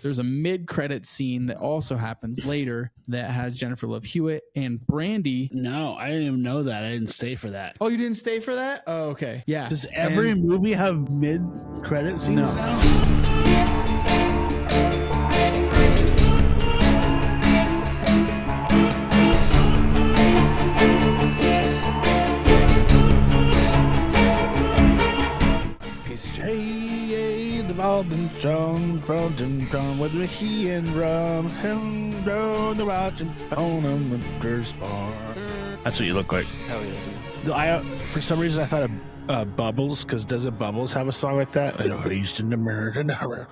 There's a mid-credit scene that also happens later that has Jennifer Love Hewitt and Brandy. No, I didn't even know that. I didn't stay for that. Oh, you didn't stay for that? Oh, okay. Yeah. Does every movie have mid-credit scenes now? Hey, the Baldwin John, whether he and rum, the watching on the spar. That's what you look like. Hell yeah, dude. For some reason, I thought of Bubbles, because doesn't Bubbles have a song like that? I know he's in the mirror.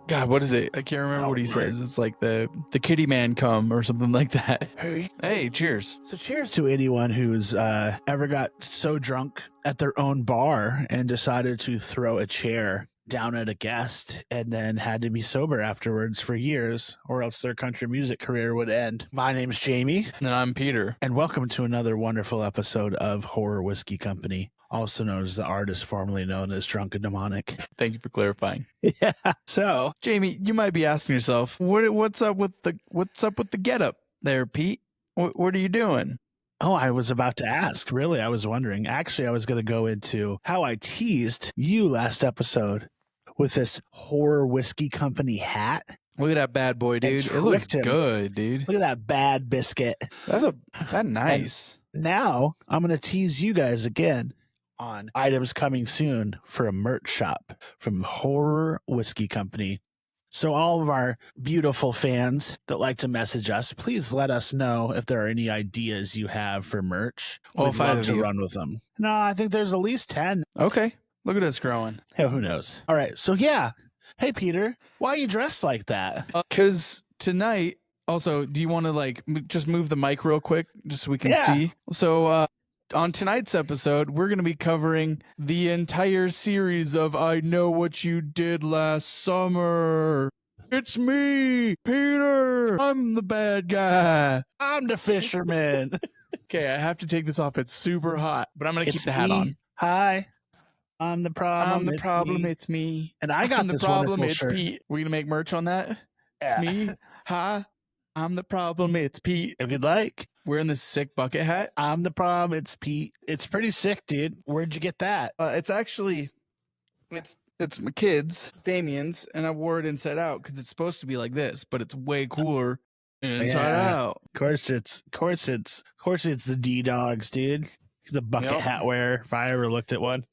God, what is it? I can't remember what he says. It's like the kitty man come or something like that. Hey, cheers. So cheers to anyone who's ever got so drunk at their own bar and decided to throw a chair down at a guest and then had to be sober afterwards for years, or else their country music career would end. My name's Jamie. And I'm Peter. And welcome to another wonderful episode of Horror Whiskey Company, also known as the artist formerly known as Drunken Demonic. Thank you for clarifying. Yeah. So, Jamie, you might be asking yourself, what's up with the getup there, Pete? What are you doing? Oh, I was about to ask. Really, I was wondering. Actually, I was going to go into how I teased you last episode with this Horror Whiskey Company hat. Look at that bad boy, dude. It looks good, dude. Look at that bad biscuit. That's nice. And now I'm going to tease you guys again on items coming soon for a merch shop from Horror Whiskey Company. So all of our beautiful fans that like to message us, please let us know if there are any ideas you have for merch. All We'd 5 love of to you. run with them. No, I think there's at least 10. Okay. Look at us growing. Yeah, who knows? All right. So yeah. Hey, Peter, why are you dressed like that? Because tonight, also, do you want to just move the mic real quick just so we can see? So on tonight's episode, we're going to be covering the entire series of I Know What You Did Last Summer. It's me, Peter. I'm the bad guy. I'm the fisherman. Okay, I have to take this off. It's super hot, but I'm going to keep the hat on. Hi. I'm the problem. I'm the problem. It's me. And I got the problem. It's Pete. We're gonna make merch on that. It's me. Hi. I'm the problem. It's Pete. If you'd like. Wearing this sick bucket hat. I'm the problem. It's Pete. It's pretty sick, dude. Where'd you get that? It's actually, it's my kid's. It's Damien's, and I wore it inside out because it's supposed to be like this, but it's way cooler inside out. Of course it's the D-Dogs, dude. He's a bucket hat wearer. If I ever looked at one.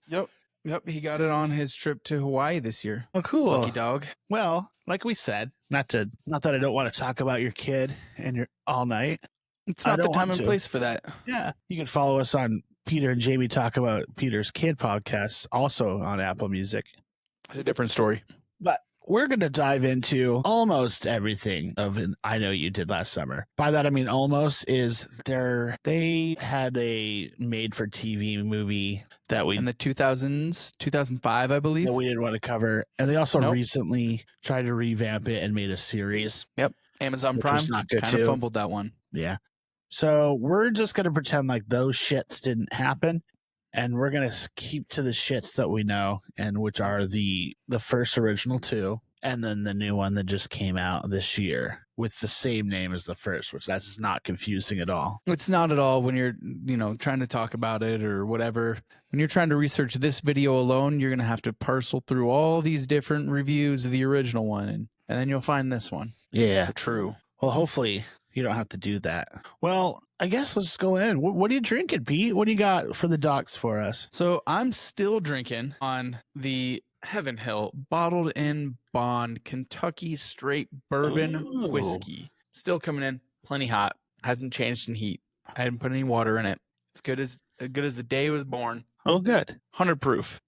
Yep, he got it on his trip to Hawaii this year. Oh, cool. Lucky dog. Well, like we said, not that I don't want to talk about your kid and your all night. It's not the time and place for that. Yeah. You can follow us on Peter and Jamie Talk About Peter's Kid podcast, also on Apple Music. It's a different story. But we're going to dive into almost everything of an I Know You Did Last Summer. By that, I mean almost is they had a made-for-TV movie that we... In the 2000s, 2005, I believe. That we didn't want to cover. And they also recently tried to revamp it and made a series. Yep. Amazon Prime kind of fumbled that one. Yeah. So we're just going to pretend like those shits didn't happen. And we're going to keep to the shits that we know, and which are the first original 2, and then the new one that just came out this year with the same name as the first, which that's just not confusing at all. It's not at all when you're, trying to talk about it or whatever. When you're trying to research this video alone, you're going to have to parcel through all these different reviews of the original one, and then you'll find this one. Yeah. True. Well, hopefully you don't have to do that. Well, I guess let's go in. What are you drinking, Pete? What do you got for the docs for us? So I'm still drinking on the Heaven Hill Bottled in Bond Kentucky Straight Bourbon Whiskey. Still coming in plenty hot. Hasn't changed in heat. I hadn't put any water in it. It's good as the day it was born. Oh, good. 100 proof.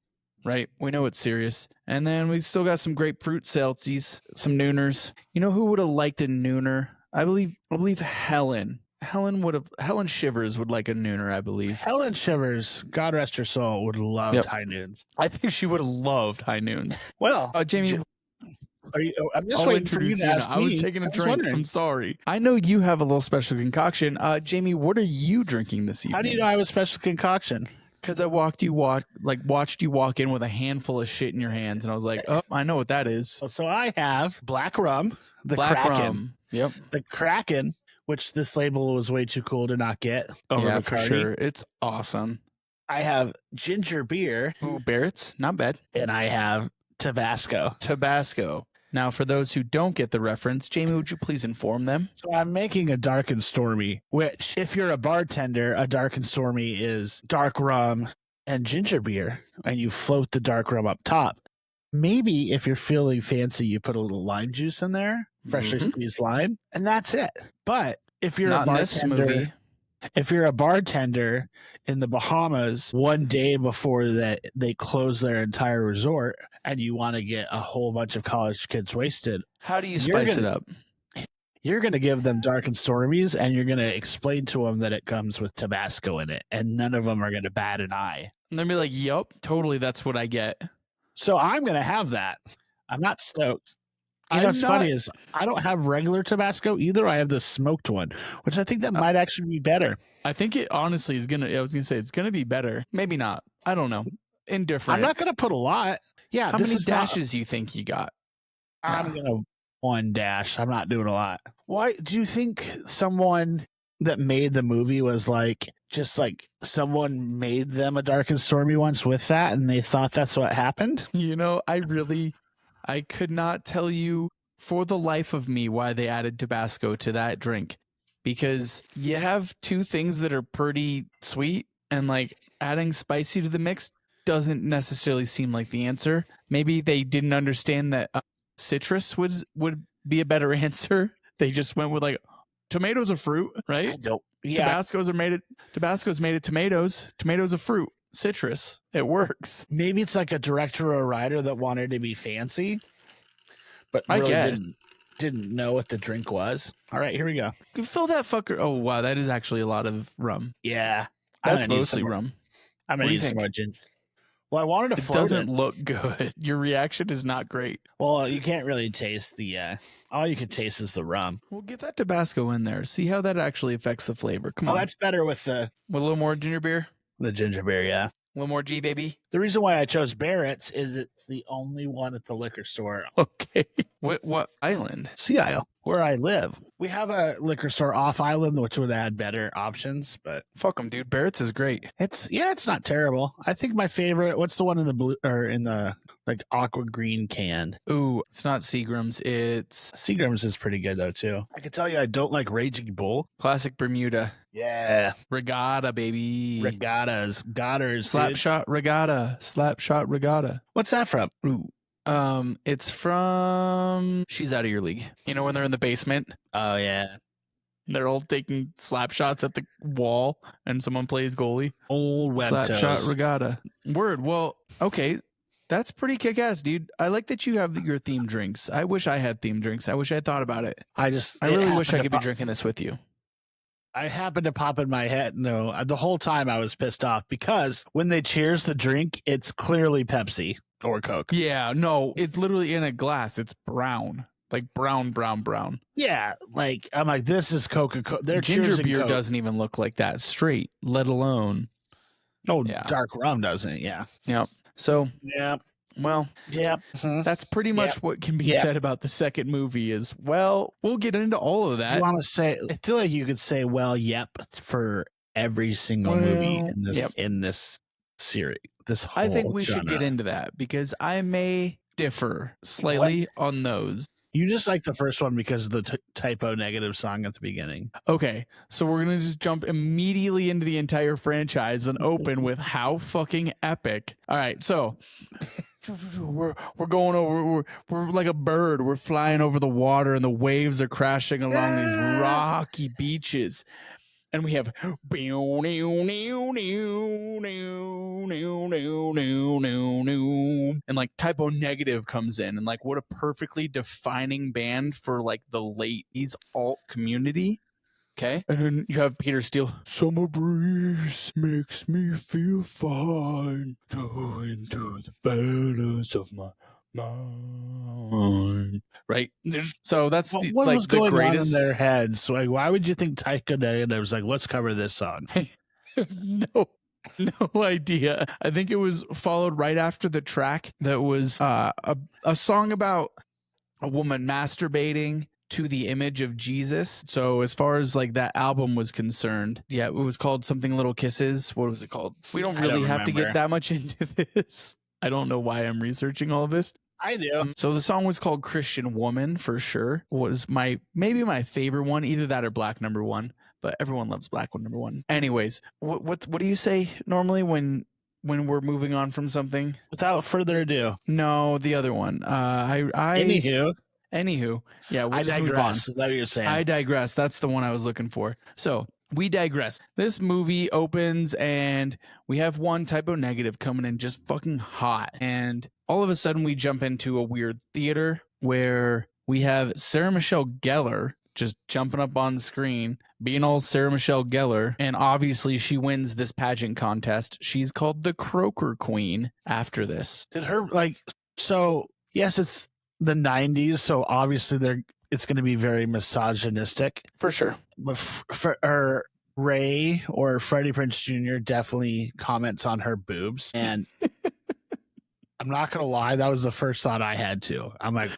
Right? We know it's serious. And then we still got some grapefruit seltzies, some nooners. You know who would have liked a nooner? I believe Helen Shivers would like a nooner, I believe. Helen Shivers, God rest her soul, would love High Noons. I think she would have loved High Noons. Well, Jamie, I'm just waiting for you to ask me. I was taking a drink. I'm sorry. I know you have a little special concoction. Jamie, what are you drinking this evening? How do you know I have a special concoction? Because I watched you walk in with a handful of shit in your hands, and I was like, oh, I know what that is. So I have black rum, the Black Kraken, rum. Yep. the Kraken, which this label was way too cool to not get over Yeah, Bacardi. for sure. It's awesome. I have ginger beer. Ooh, Barrett's, not bad. And I have Tabasco. Tabasco. Now, for those who don't get the reference, Jamie, would you please inform them? So I'm making a dark and stormy, which if you're a bartender, a dark and stormy is dark rum and ginger beer, and you float the dark rum up top. Maybe if you're feeling fancy, you put a little lime juice in there, freshly squeezed lime, and that's it. But if you're Not a in this bartender, movie. if you're a bartender in the Bahamas one day before that they close their entire resort and you want to get a whole bunch of college kids wasted, How do you You're spice it gonna- up? you're going to give them dark and stormies and you're going to explain to them that it comes with Tabasco in it, and none of them are going to bat an eye. And they'll be like, yep, totally, that's what I get. So I'm going to have that. I'm not stoked. You know I'm what's funny is I don't have regular Tabasco either. I have the smoked one, which I think that might actually be better. I think it honestly is I was gonna say it's gonna be better. Maybe not. I don't know. Indifferent. I'm not going to put a lot. Yeah, How this many is not- dashes you think you got? I'm gonna one dash. I'm not doing a lot. Why do you think someone that made the movie was like just like someone made them a dark and stormy once with that, and they thought that's what happened? You know, I could not tell you for the life of me why they added Tabasco to that drink, because you have two things that are pretty sweet, and like adding spicy to the mix doesn't necessarily seem like the answer. Maybe they didn't understand that citrus would be a better answer. They just went with like tomatoes a fruit, right? I don't. Yeah, Tabasco's made of tomatoes. Tomatoes a fruit. Citrus. It works. maybe it's like a director or a writer that wanted to be fancy, but I really guess. didn't know what the drink was. All right, here we go. You fill that fucker. Oh wow, that is actually a lot of rum. Yeah, I'm That's gonna need mostly some more- rum. I'm What gonna do you need some think? more ginger. Well, I wanted to It float doesn't it. look good. Your reaction is not great. Well, you can't really taste the. All you can taste is the rum. We'll get that Tabasco in there. See how that actually affects the flavor. Come Oh, on. that's better with the With a little more ginger beer. ginger beer. Yeah. A little more G, baby. The reason why I chose Barrett's is it's the only one at the liquor store, Okay. What island? Sea Isle, where I live. We have a liquor store off island, which would add better options, but Fuck them, dude. Barrett's is great. it's not terrible. I think my favorite. What's the one in the blue or in the like aqua green can? Ooh, it's not Seagram's. It's Seagram's is pretty good though too. I can tell you, I don't like Raging Bull. classic Bermuda. Yeah, Regatta, baby. regattas, godders, dude. Slapshot regatta. Slapshot regatta. What's that from? Ooh. It's from She's Out of Your League. You know when they're in the basement, Oh yeah, they're all taking slap shots at the wall, and someone plays goalie. old web Slapshot toes. regatta. Word. Well, okay. That's pretty kick ass, dude. I like that you have your theme drinks. I wish I had theme drinks. I wish I thought about it. I I really wish I could be drinking. drinking this with you. I happened to pop in my head. No, the whole time I was pissed off because when they cheers the drink, it's clearly Pepsi or Coke. Yeah, no, it's literally in a glass. It's brown. Like brown. Yeah, like I'm like, this is Coca-Cola. They're Ginger cheersing beer Coke. doesn't even look like that straight, let alone. No, Yeah. dark rum doesn't. Yeah. So, Yeah. well, Yeah. that's pretty much what can be Yeah. said about the second movie is, well, we'll get into all of Do that. you want to say? I feel like you could say, well, yep, for every single movie Well, in this yep. in this series. This whole I think we should genre. get into that because I may differ slightly on those. You just like the first one because of the typo negative song at the beginning. Okay, so we're gonna just jump immediately into the entire franchise and open with how fucking epic. All right, so we're going over. We're like a bird. We're flying over the water, and the waves are crashing along these rocky beaches. And we have and like typo negative comes in, and like what a perfectly defining band for like the late 80s alt community. Okay. And then you have Peter Steele. Summer breeze makes me feel fine. Go into the balance of my mind. Right. So that's What the, what like was the going greatest. on in their heads? So, like, why would you think Taika Negative was like, let's cover this song? No. No idea. I think it was followed right after the track that was a song about a woman masturbating to the image of Jesus. So as far as like that album was concerned, yeah, it was called something Little Kisses. What was it called? We don't really have to get that much into this. I don't know why I'm researching all of this. I do. So the song was called Christian Woman for sure. Was maybe my favorite one, either that or Black Number One, but everyone loves Black One Number One. Anyways, what do you say normally when we're moving on from something? Without further ado. No, the other one. Anywho, yeah, we'll I just move on. digress. Is that what you're saying? I digress. That's the one I was looking for. So we digress. This movie opens and we have one typo negative coming in just fucking hot. And all of a sudden we jump into a weird theater where we have Sarah Michelle Gellar just jumping up on the screen, being all Sarah Michelle Gellar. And obviously she wins this pageant contest. She's called the Croaker Queen after this. Did her so yes, it's the 90s, so obviously it's going to be very misogynistic For sure. but for Ray or Freddie Prinze Jr. definitely comments on her boobs, and I'm not gonna lie, that was the first thought I had too. I'm like,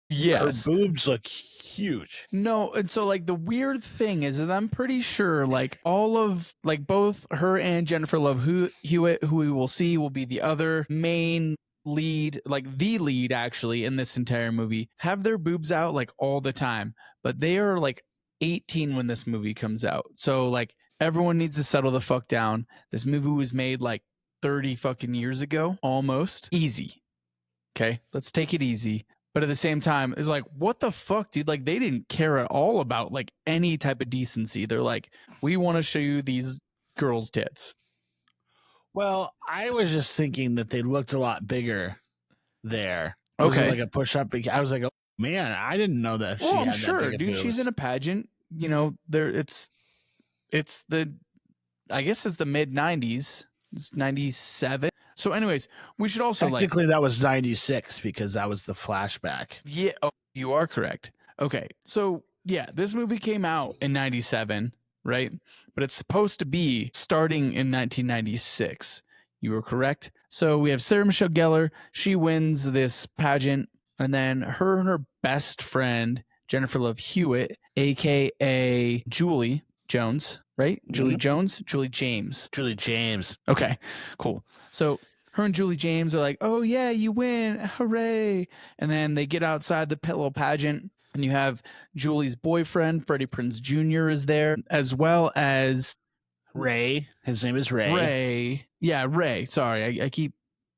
Yes. her boobs look huge. No, and so like the weird thing is that I'm pretty sure like all of like both her and Jennifer Love Hewitt, who we will see will be the other main lead, like the lead actually in this entire movie, have their boobs out like all the time, but they are like 18 when this movie comes out. So like everyone needs to settle the fuck down. This movie was made like 30 fucking years ago, almost. Easy. Okay, let's take it easy. But at the same time, it's like, what the fuck, dude? Like, they didn't care at all about like any type of decency. They're like, we want to show you these girls' tits. Well, I was just thinking that they looked a lot bigger there. It was Okay. like a push up. I was like, oh, man, I didn't know that. Well, she I'm had sure, that big of dude. She's boobs. in a pageant. You know, it's the, I guess it's the mid 90s. It's 97. So, anyways, we should also Technically, that was 96 because that was the flashback. Yeah. Oh, you are correct. Okay. So, yeah, this movie came out in 97, right? But it's supposed to be starting in 1996. You were correct. So we have Sarah Michelle Gellar. She wins this pageant. And then her and her best friend, Jennifer Love Hewitt, a.k.a. Julie Jones, right? Julie Jones? Julie James. Julie James. Okay, cool. So her and Julie James are like, oh, yeah, you win. Hooray. And then they get outside the little pageant, and you have Julie's boyfriend, Freddie Prinze Jr. is there, as well as Ray. His name is Ray. Ray. Yeah, Ray. Sorry,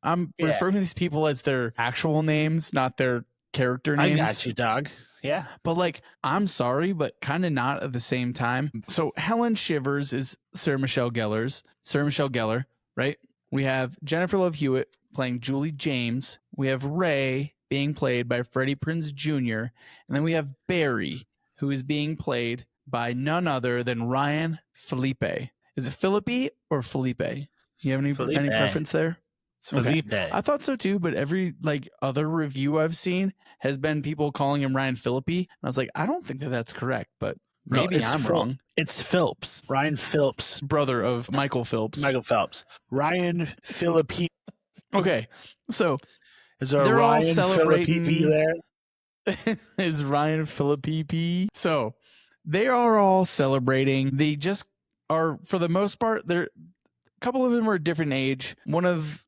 I'm referring to these people as their actual names, not their character names. I got you, dog. Yeah. But like, I'm sorry, but kind of not at the same time. So Helen Shivers is Sarah Michelle Gellar, right? We have Jennifer Love Hewitt playing Julie James. We have Ray being played by Freddie Prinze Jr. And then we have Barry, who is being played by none other than Ryan Felipe. Is it Philippi or Felipe? You have any preference there? Felipe. I thought so too, but every like other review I've seen has been people calling him Ryan Philippi. And I was like, I don't think that that's correct, but maybe I'm wrong. It's Phillips. Ryan Phillips. Brother of Michael Phelps. Michael Phelps. Ryan Philippi. Okay, so Is there a they're all Ryan celebrating Philippi there? is Ryan Philippi. So they are all celebrating. They just are, for the most part, they're a couple of them are a different age.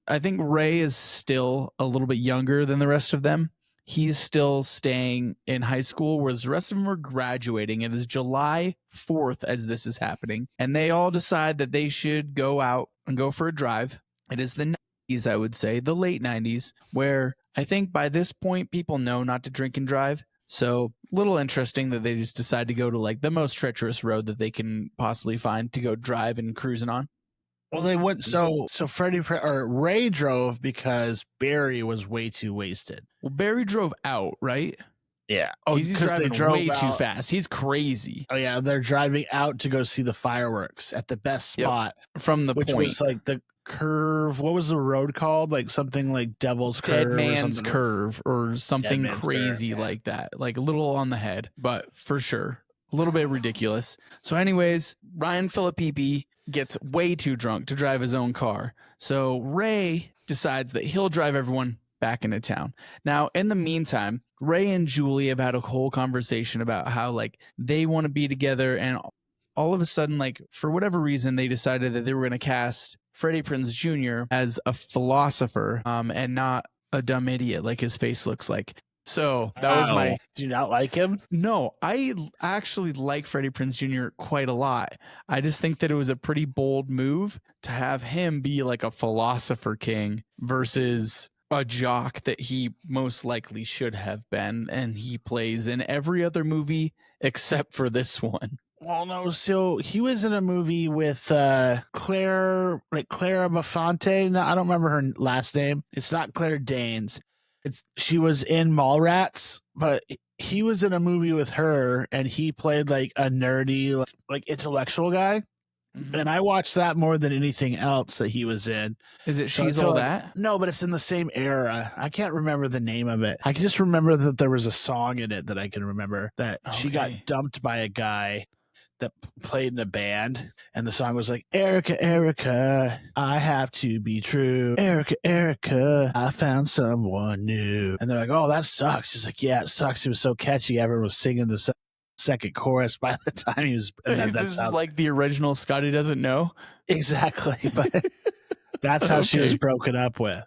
I think Ray is still a little bit younger than the rest of them. He's still staying in high school, whereas the rest of them are graduating. It is July 4th as this is happening. And they all decide that they should go out and go for a drive. It is the 90s, I would say, the late 90s, where I think by this point, people know not to drink and drive. So little interesting that they just decide to go to like the most treacherous road that they can possibly find to go drive and cruising on. Well, they went so Ray drove because Barry was way too wasted. Well, Barry drove out, right? Yeah. He's driving way too fast. He's crazy. Oh yeah, they're driving out to go see the fireworks at the best spot from the which point. was like the curve. What was the road called? Like something like Devil's Dead Curve, Man's Curve, or something Man's crazy Curve, yeah. like that. Like a little on the head, but for sure. a little bit ridiculous. So anyways, Ryan Philippi gets way too drunk to drive his own car. So Ray decides that he'll drive everyone back into town. Now, in the meantime, Ray and Julie have had a whole conversation about how like they want to be together, and all of a sudden, like for whatever reason, they decided that they were going to cast Freddie Prinze Jr. as a philosopher and not a dumb idiot like his face looks like. So that was my... Do you not like him? No, I actually like Freddie Prinze Jr. quite a lot. I just think that it was a pretty bold move to have him be like a philosopher king versus a jock that he most likely should have been, and he plays in every other movie except for this one. Well, no. So he was in a movie with Clara Bafante. No, I don't remember her last name. It's not Claire Danes. She was in Mallrats, but he was in a movie with her, and he played like a nerdy, like intellectual guy. Mm-hmm. And I watched that more than anything else that he was in. Is it She's All That? No, but it's in the same era. I can't remember the name of it. I can just remember that there was a song in it that I can remember that she got dumped by a guy that played in a band, and the song was like, Erica, Erica, I have to be true. Erica, Erica, I found someone new. And they're like, oh, that sucks. She's like, yeah, it sucks. It was so catchy. Everyone was singing the second chorus by the time he was. This is like the original Scotty Doesn't Know. Exactly. But that's how she was broken up with.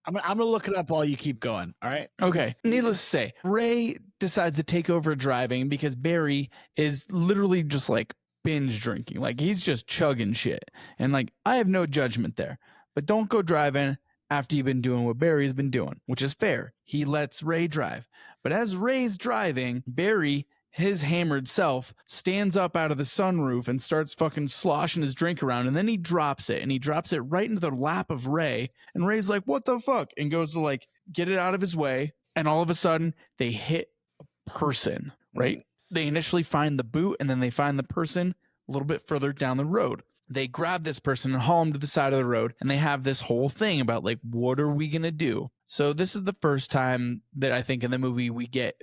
I'm going to look it up while you keep going. All right. Okay. Needless to say, Ray decides to take over driving because Barry is literally just like binge drinking. Like he's just chugging shit. And like, I have no judgment there, but don't go driving after you've been doing what Barry's been doing, which is fair. He lets Ray drive. But as Ray's driving, Barry, his hammered self, stands up out of the sunroof and starts fucking sloshing his drink around, and then he drops it, and he drops it right into the lap of Ray, and Ray's like, what the fuck? And goes to like get it out of his way, and all of a sudden they hit a person, right? They initially find the boot, and then they find the person a little bit further down the road. They grab this person and haul him to the side of the road, and they have this whole thing about like, what are we gonna do? So this is the first time that I think in the movie we get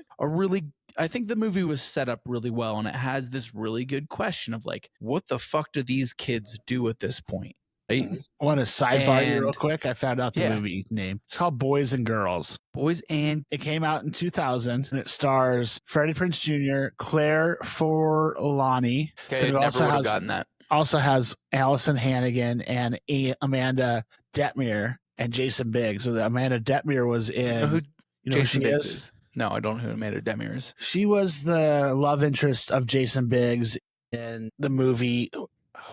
I think the movie was set up really well, and it has this really good question of like, what the fuck do these kids do at this point? Right? I want to sidebar you real quick. I found out the movie name. It's called Boys and Girls. Boys and... It came out in 2000, and it stars Freddie Prinze Jr., Claire Forlani. Okay, I never would have gotten that. Also has Allison Hannigan and Amanda Detmer and Jason Biggs. So Amanda Detmer was in... You know Jason Biggs is? No, I don't know who Amanda Detmer is. She was the love interest of Jason Biggs in the movie.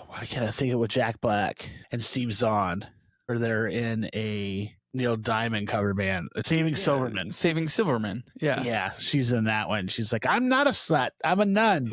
Why can't I think of it, with Jack Black and Steve Zahn? Or they're in a Neil Diamond cover band, Saving Silverman. Saving Silverman. Yeah. Yeah, she's in that one. She's like, I'm not a slut. I'm a nun.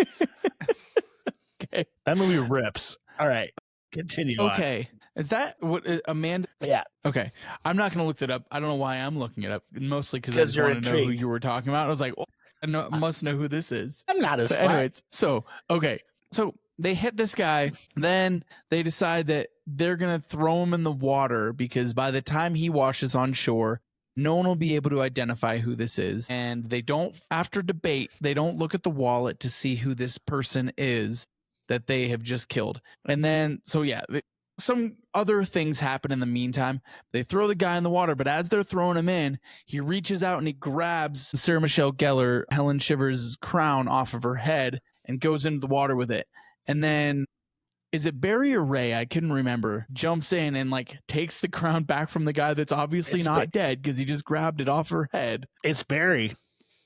Okay. That movie rips. All right. Continue. Okay. On. Is that what Amanda? Yeah. Okay. I'm not going to look that up. I don't know why I'm looking it up. Mostly because I just want to know who you were talking about. I was like, oh, I must know who this is. I'm not a slut. Anyways, so, okay. So they hit this guy. Then they decide that they're going to throw him in the water because by the time he washes on shore, no one will be able to identify who this is. And they don't, after debate, they don't look at the wallet to see who this person is that they have just killed. And then, so yeah, some other things happen in the meantime. They throw the guy in the water, but as they're throwing him in, he reaches out and he grabs Sarah Michelle Gellar, Helen Shivers' crown off of her head and goes into the water with it. And then, is it Barry or Ray? I couldn't remember. Jumps in and like takes the crown back from the guy that's obviously not dead because he just grabbed it off her head. It's Barry.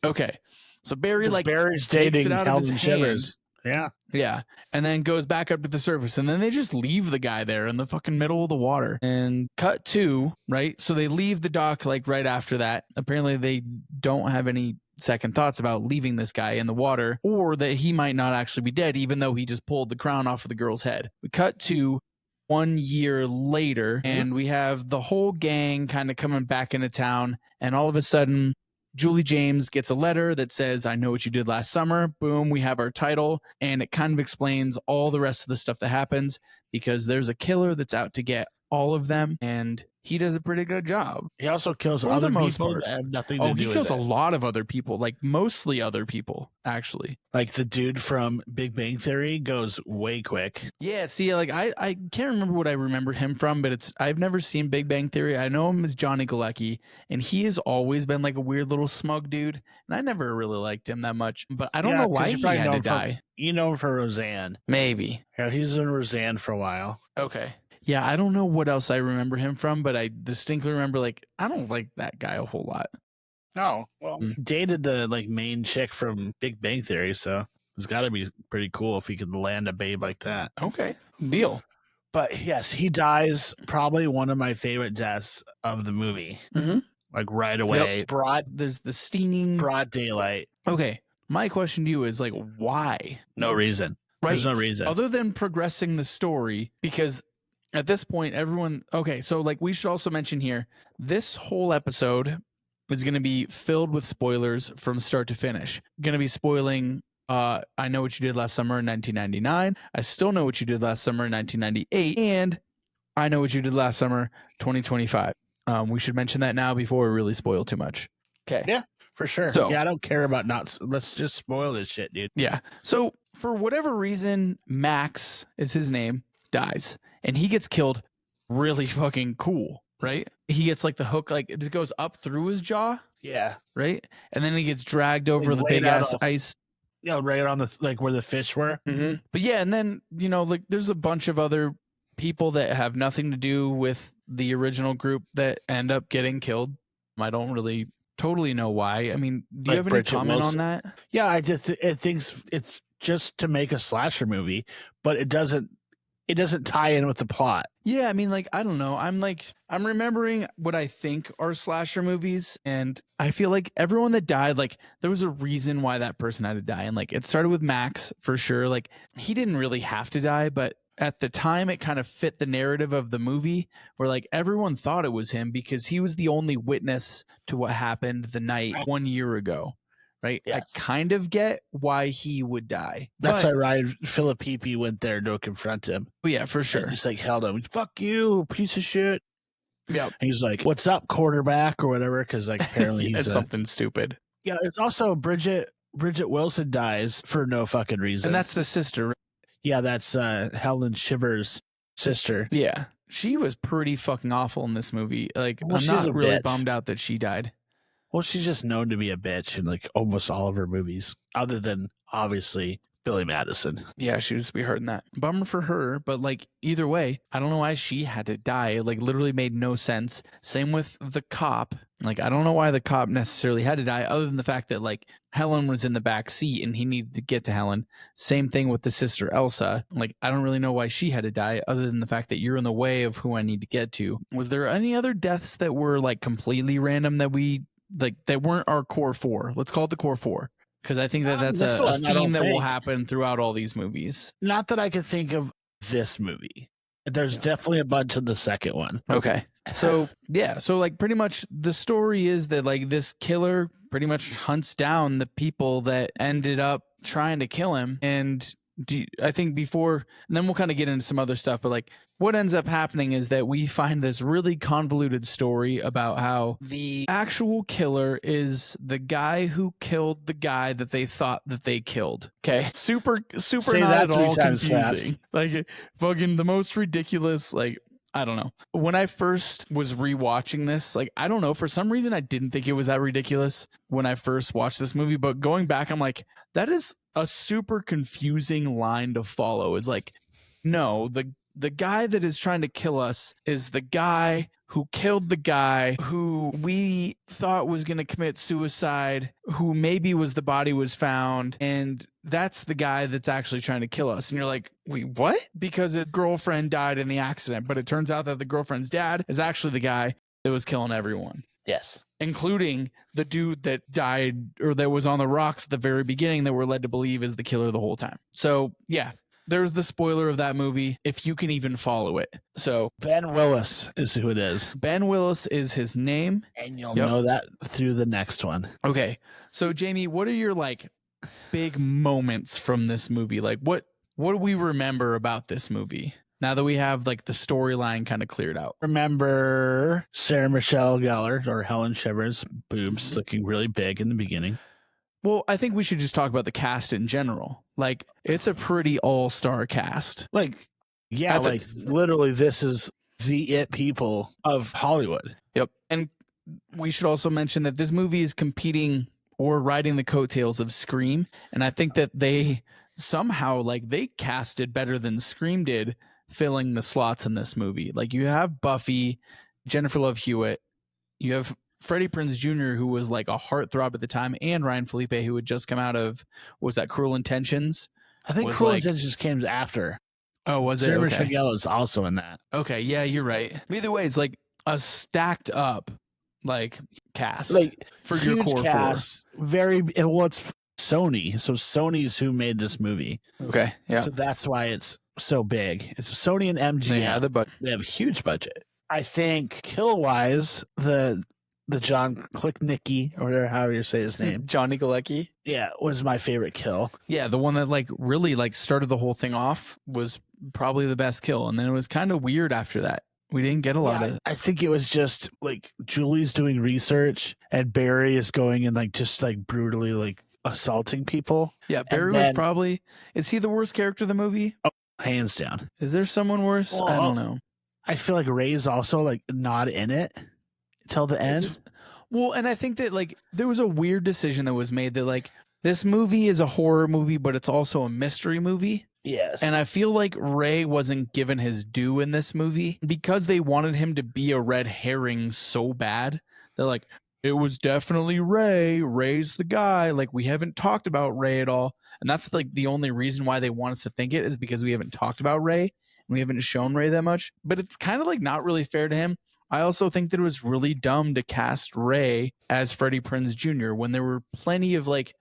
Okay. So Barry like Barry's takes dating it out Helen of his Shivers. Hand. Yeah. And then goes back up to the surface. And then they just leave the guy there in the fucking middle of the water. And cut to, right? So they leave the dock like right after that. Apparently they don't have any second thoughts about leaving this guy in the water or that he might not actually be dead, even though he just pulled the crown off of the girl's head. We cut to 1 year later and we have the whole gang kind of coming back into town. And all of a sudden, Julie James gets a letter that says, I know what you did last summer. Boom, we have our title. And it kind of explains all the rest of the stuff that happens because there's a killer that's out to get all of them, and he does a pretty good job. He also kills For the other most people part. that have nothing to Oh, do he with kills it. a lot of other people, like mostly other people, actually. Like the dude from Big Bang Theory goes way quick. Yeah, see, like I can't remember what I remember him from, but I've never seen Big Bang Theory. I know him as Johnny Galecki, and he has always been like a weird little smug dude, and I never really liked him that much. But I don't know 'cause why you he probably had know to him from- die. You know him for Roseanne. Maybe. Yeah, he's in Roseanne for a while. Okay. Yeah, I don't know what else I remember him from, but I distinctly remember like I don't like that guy a whole lot. Oh, well, he dated the like main chick from Big Bang Theory, so it's got to be pretty cool if he could land a babe like that. Okay. Deal. But yes, he dies. Probably one of my favorite deaths of the movie. Mm-hmm. Like right away, There's the stinging. broad daylight. Okay. My question to you is like, why? No reason. Right. There's no reason. Other than progressing the story, because at this point, everyone. Okay. So, like, we should also mention here this whole episode is going to be filled with spoilers from start to finish. Going to be spoiling. I Know What You Did Last Summer in 1999. I Still Know What You Did Last Summer in 1998. And I Know What You Did Last Summer 2025. We should mention that now before we really spoil too much. Okay. Yeah. For sure. So- yeah, I don't care about not. Let's just spoil this shit, dude. Yeah. So for whatever reason, Max is his name, dies, and he gets killed really fucking cool, right? He gets like the hook, like it just goes up through his jaw, Yeah. right? And then he gets dragged over the laid big out ass off- ice. Yeah, right on the like where the fish were. But yeah, and then, you know, like there's a bunch of other people that have nothing to do with the original group that end up getting killed. I don't really totally know why. I mean, do you Like have any Bridget comment Wilson. on that? Yeah, I just it thinks it's just to make a slasher movie, but it doesn't tie in with the plot. Yeah, I mean, like, I don't know. I'm remembering what I think are slasher movies, and I feel like everyone that died, like, there was a reason why that person had to die. And, like, it started with Max, for sure. Like, he didn't really have to die, but at the time, it kind of fit the narrative of the movie, where, like, everyone thought it was him because he was the only witness to what happened the night 1 year ago, right? Yes. I kind of get why he would die. That's but, why Ryan Philippi went there to confront him. oh, yeah, for And sure. just like held him. Fuck you, piece of shit. Yeah. And he's like, "What's up, quarterback?" or whatever, because like apparently he's It's something stupid. Yeah, it's also Bridget Wilson dies for no fucking reason. And that's the sister. yeah, that's Helen Shivers' sister. Yeah. She was pretty fucking awful in this movie. Like, Well, I'm she's not a really bitch. bummed out that she died. Well, she's just known to be a bitch in like almost all of her movies, other than obviously Billy Madison. Yeah, she was a sweetheart in that. Bummer for her, but like either way, I don't know why she had to die. It like literally made no sense. Same with the cop. Like, I don't know why the cop necessarily had to die, other than the fact that like Helen was in the back seat and he needed to get to Helen. Same thing with the sister Elsa. Like, I don't really know why she had to die, other than the fact that you're in the way of who I need to get to. Was there any other deaths that were like completely random that we like that weren't our core four? Let's call it the core four. Because I think that that's This a one, I don't theme that will think. happen throughout all these movies. Not that I could think of this movie. There's definitely a bunch in the second one. Okay. So, yeah. So, like, pretty much the story is that, like, this killer pretty much hunts down the people that ended up trying to kill him. And I think before, and then we'll kind of get into some other stuff, but, like, what ends up happening is that we find this really convoluted story about how the actual killer is the guy who killed the guy that they thought that they killed. Okay. Super Say not that at 3 all times confusing. fast. Like, fucking the most ridiculous, like, I don't know. When I first was rewatching this, like, I don't know, for some reason I didn't think it was that ridiculous when I first watched this movie, but going back, I'm like, that is a super confusing line to follow. Is like, no, the guy that is trying to kill us is the guy who killed the guy who we thought was going to commit suicide, who maybe the body was found, and that's the guy that's actually trying to kill us. And you're like, wait, what? Because his girlfriend died in the accident, but it turns out that the girlfriend's dad is actually the guy that was killing everyone, Yes. including the dude that died or that was on the rocks at the very beginning that we're led to believe is the killer the whole time. So, yeah. There's the spoiler of that movie, if you can even follow it. So Ben Willis is who it is. Ben Willis is his name. And you'll Yep. know that through the next one. Okay. So Jamie, what are your like big moments from this movie? Like what do we remember about this movie? now that we have like the storyline kind of cleared out. Remember Sarah Michelle Gellar or Helen Shivers' boobs looking really big in the beginning? Well, I think we should just talk about the cast in general. Like, it's a pretty all-star cast. Like, yeah, like literally this is the it people of Hollywood. Yep. And we should also mention that this movie is competing or riding the coattails of Scream. And I think that they somehow, like, they casted better than Scream did, filling the slots in this movie. Like, you have Buffy, Jennifer Love Hewitt, you have Freddie Prinze Jr., who was like a heartthrob at the time, and Ryan Felipe, who had just come out of, what was that, Cruel Intentions? I think Cruel Intentions came after. Oh, was it? Sarah Okay. Michelle Gellar is also in that. Okay, yeah, you're right. Either way, it's like a stacked up like cast, like for your core cast, very well, it's Sony. So Sony's who made this movie. Okay, yeah. So that's why it's so big. It's Sony and MGM. Yeah, they have a huge budget. I think kill wise, the John Klicknicki, or whatever, however you say his name, Johnny Galecki, yeah, was my favorite kill. Yeah, the one that like really like started the whole thing off was probably the best kill, and then it was kind of weird after that. We didn't get a lot of. I think it was just like Julie's doing research and Barry is going and like just like brutally like assaulting people. Yeah, Barry was probably. Is he the worst character of the movie? Oh, hands down. Is there someone worse? Well, I don't know. I feel like Ray's also like not in it till the end. Well, and I think that like there was a weird decision that was made that like this movie is a horror movie, but it's also a mystery movie. Yes. And I feel like Ray wasn't given his due in this movie because they wanted him to be a red herring so bad. They're like, it was definitely Ray. Ray's the guy. Like, we haven't talked about Ray at all. And that's like the only reason why they want us to think it is because we haven't talked about Ray. We haven't shown Ray that much. But it's kind of like not really fair to him. I also think that it was really dumb to cast Ray as Freddie Prinze Jr. when there were plenty of like,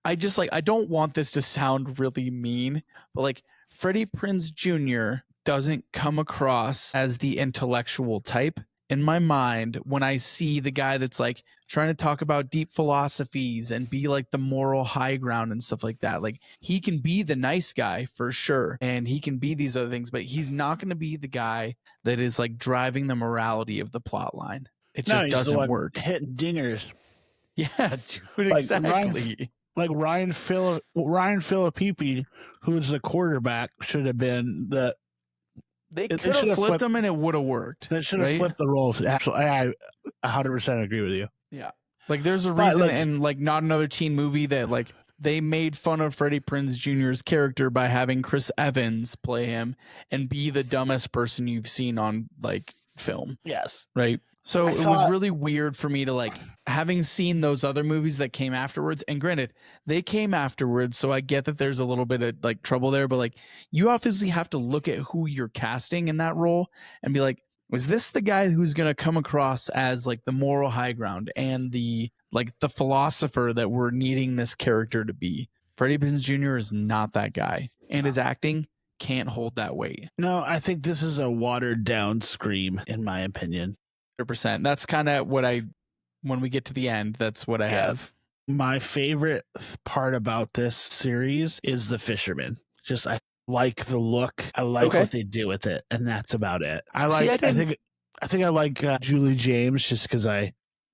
I don't want this to sound really mean, but like Freddie Prinze Jr. doesn't come across as the intellectual type in my mind when I see the guy that's like trying to talk about deep philosophies and be like the moral high ground and stuff like that. Like he can be the nice guy for sure. And he can be these other things, but he's not going to be the guy that is like driving the morality of the plot line. It just doesn't work. Hitting dingers. Yeah, dude, like exactly. Ryan Phillippe, who's the quarterback, should have been the. They could have flipped him and it would have worked. They should have flipped the roles. Actually, I 100% agree with you. Yeah. Like there's a reason in like Not Another Teen Movie that like they made fun of Freddie Prinze Jr.'s character by having Chris Evans play him and be the dumbest person you've seen on like film. Yes. Right. So it was really weird for me to like having seen those other movies that came afterwards. And granted, they came afterwards. So I get that there's a little bit of like trouble there, but like you obviously have to look at who you're casting in that role and be like, was this the guy who's going to come across as like the moral high ground and the like the philosopher that we're needing this character to be? Freddie Prinze Jr. is not that guy, and his acting can't hold that weight. No, I think this is a watered down Scream, in my opinion. 100%. That's kind of what when we get to the end, that's what I have. My favorite part about this series is the fisherman. Just I like the look. I like what they do with it, and that's about it. I think I like Julie James just because I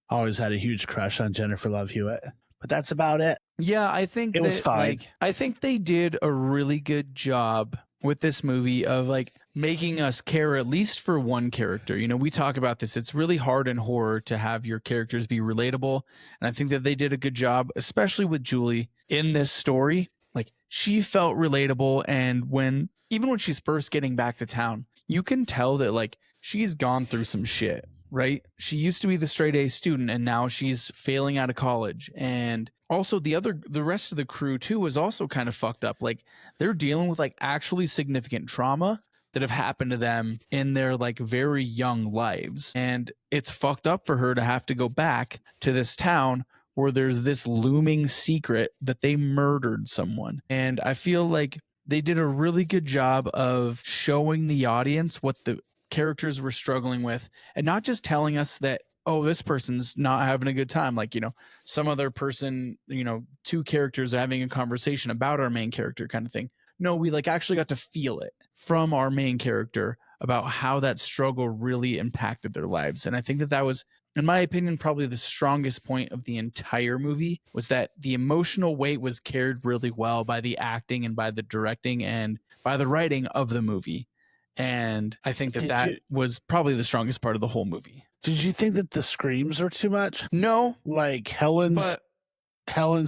always had a huge crush on Jennifer Love Hewitt. But that's about it. Yeah, I think it was fine. Like, I think they did a really good job with this movie of like making us care at least for one character. You know, we talk about this. It's really hard in horror to have your characters be relatable. And I think that they did a good job, especially with Julie in this story. Like she felt relatable. And even when she's first getting back to town, you can tell that like she's gone through some shit, right? She used to be the straight A student and now she's failing out of college. And also the rest of the crew too was also kind of fucked up. Like they're dealing with like actually significant trauma that have happened to them in their like very young lives. And it's fucked up for her to have to go back to this town where there's this looming secret that they murdered someone. And I feel like they did a really good job of showing the audience what the characters were struggling with and not just telling us that, oh, this person's not having a good time. Like, you know, some other person, you know, two characters having a conversation about our main character kind of thing. No, we like actually got to feel it from our main character about how that struggle really impacted their lives. And I think that was, in my opinion, probably the strongest point of the entire movie, was that the emotional weight was carried really well by the acting and by the directing and by the writing of the movie. And I think that was probably the strongest part of the whole movie. Did you think that the screams were too much? No. Like Helen's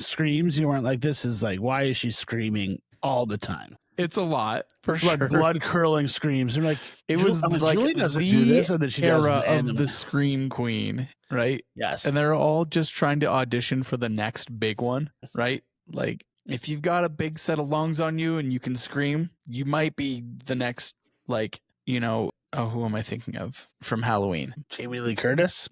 screams, you weren't like, this is like, why is she screaming all the time? It's a lot, for sure. Blood curling screams. They're like, it was like Julie doesn't do this, or that she does era of the Scream Queen, right? Yes. And they're all just trying to audition for the next big one, right? Like, if you've got a big set of lungs on you and you can scream, you might be the next, like, you know, who am I thinking of from Halloween? Jamie Lee Curtis.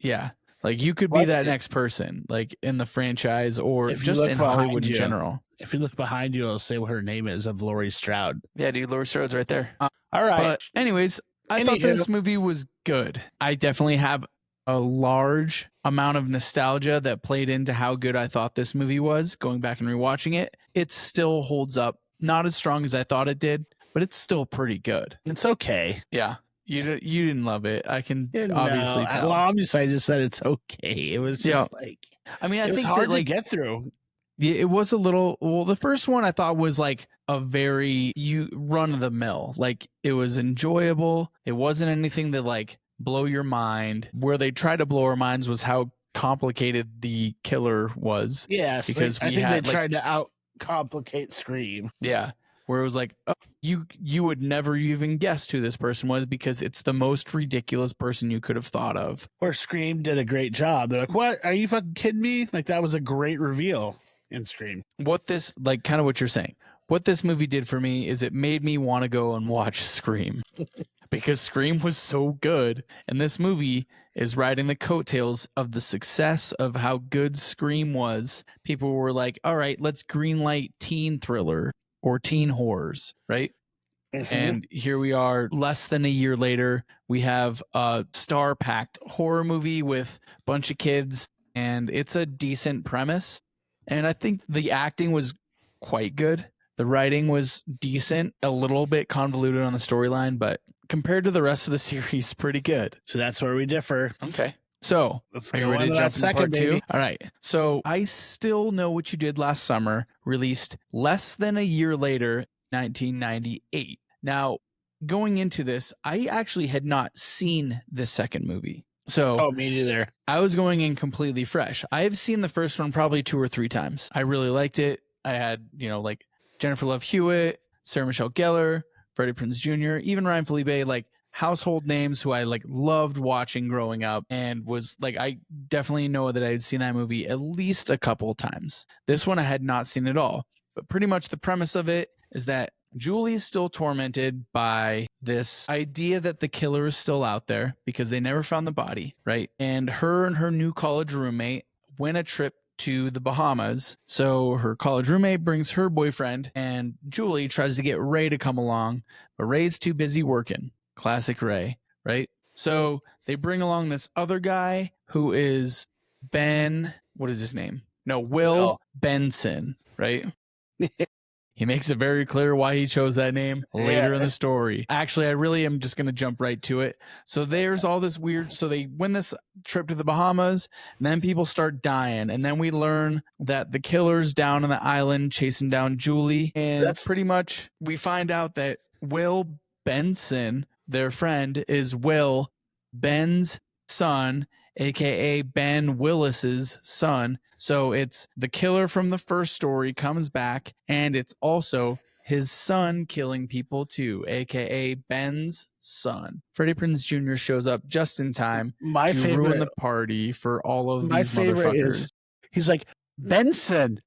Yeah. Like, you could be that next person, like, in the franchise or just in Hollywood in general. If you look behind you, it'll say what her name is, of Laurie Strode. Yeah, dude, Laurie Strode's right there. All right. But anyways, I thought this movie was good. I definitely have a large amount of nostalgia that played into how good I thought this movie was. Going back and rewatching it, it still holds up. Not as strong as I thought it did, but it's still pretty good. It's okay. Yeah. You didn't love it. I can obviously tell. Well, obviously, I just said it's okay. It was just like, I mean, I think it's hard that, to get through. Yeah, it was a little. Well, the first one I thought was like a very run of the mill. Like, it was enjoyable. It wasn't anything that like blow your mind. Where they tried to blow our minds was how complicated the killer was. Yes, because I think they tried to out complicate Scream. Yeah. Where it was like, oh, you would never even guess who this person was because it's the most ridiculous person you could have thought of. Or Scream did a great job. They're like, what? Are you fucking kidding me? Like, that was a great reveal in Scream. What this, like, kind of what you're saying, what this movie did for me is it made me want to go and watch Scream because Scream was so good. And this movie is riding the coattails of the success of how good Scream was. People were like, all right, let's greenlight teen thriller or teen horrors, right? Mm-hmm. And here we are, less than a year later, we have a star-packed horror movie with a bunch of kids, and it's a decent premise. And I think the acting was quite good. The writing was decent, a little bit convoluted on the storyline, but compared to the rest of the series, pretty good. So that's where we differ. Okay. So, let's are you ready to jump into part two? All right. So, I Still Know What You Did Last Summer, released less than a year later, 1998. Now, going into this, I actually had not seen this second movie. So, me neither. I was going in completely fresh. I have seen the first one probably 2 or 3 times. I really liked it. I had, like Jennifer Love Hewitt, Sarah Michelle Gellar, Freddie Prinze Jr., even Ryan Philippe, like household names who I like loved watching growing up, and was like, I definitely know that I had seen that movie at least a couple times. This one I had not seen at all, but pretty much the premise of it is that Julie's still tormented by this idea that the killer is still out there because they never found the body, right? And her new college roommate went a trip to the Bahamas. So her college roommate brings her boyfriend, and Julie tries to get Ray to come along, but Ray's too busy working. Classic Ray, right? So they bring along this other guy who is Ben. What is his name? No, Will Benson, right? He makes it very clear why he chose that name later in the story. Actually, I really am just going to jump right to it. So there's all this weird. So they win this trip to the Bahamas, and then people start dying. And then we learn that the killer's down on the island chasing down Julie. And pretty much we find out that Will Benson, their friend, is Will, Ben's son, aka Ben Willis's son. So it's the killer from the first story comes back, and it's also his son killing people too, aka Ben's son. Freddie Prinze Jr. shows up just in time to ruin the party for all of these motherfuckers. He's like, Ben's son,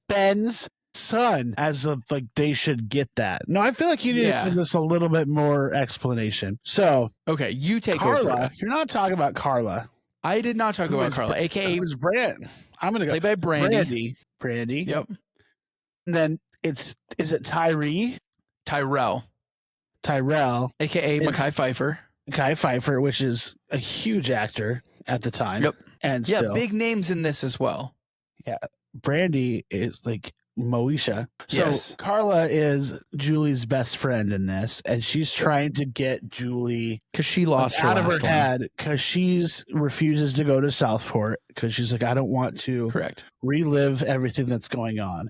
as of like they should get that. No, I feel like you need to give this a little bit more explanation. So okay, you take Carla. over. You're not talking about Carla. I did not talk about Carla, aka was Brand. I'm gonna go played by Brandy. Brandy. Yep. And then is it Tyrell, aka Mekhi Phifer. Mekhi Phifer, which is a huge actor at the time. Yep. And big names in this as well. Yeah. Brandy is like Moesha. So Yes. Carla is Julie's best friend in this, and she's trying to get Julie Because she lost her out of her last one. head because she's refuses to go to Southport because she's like, I don't want to Correct. relive everything that's going on.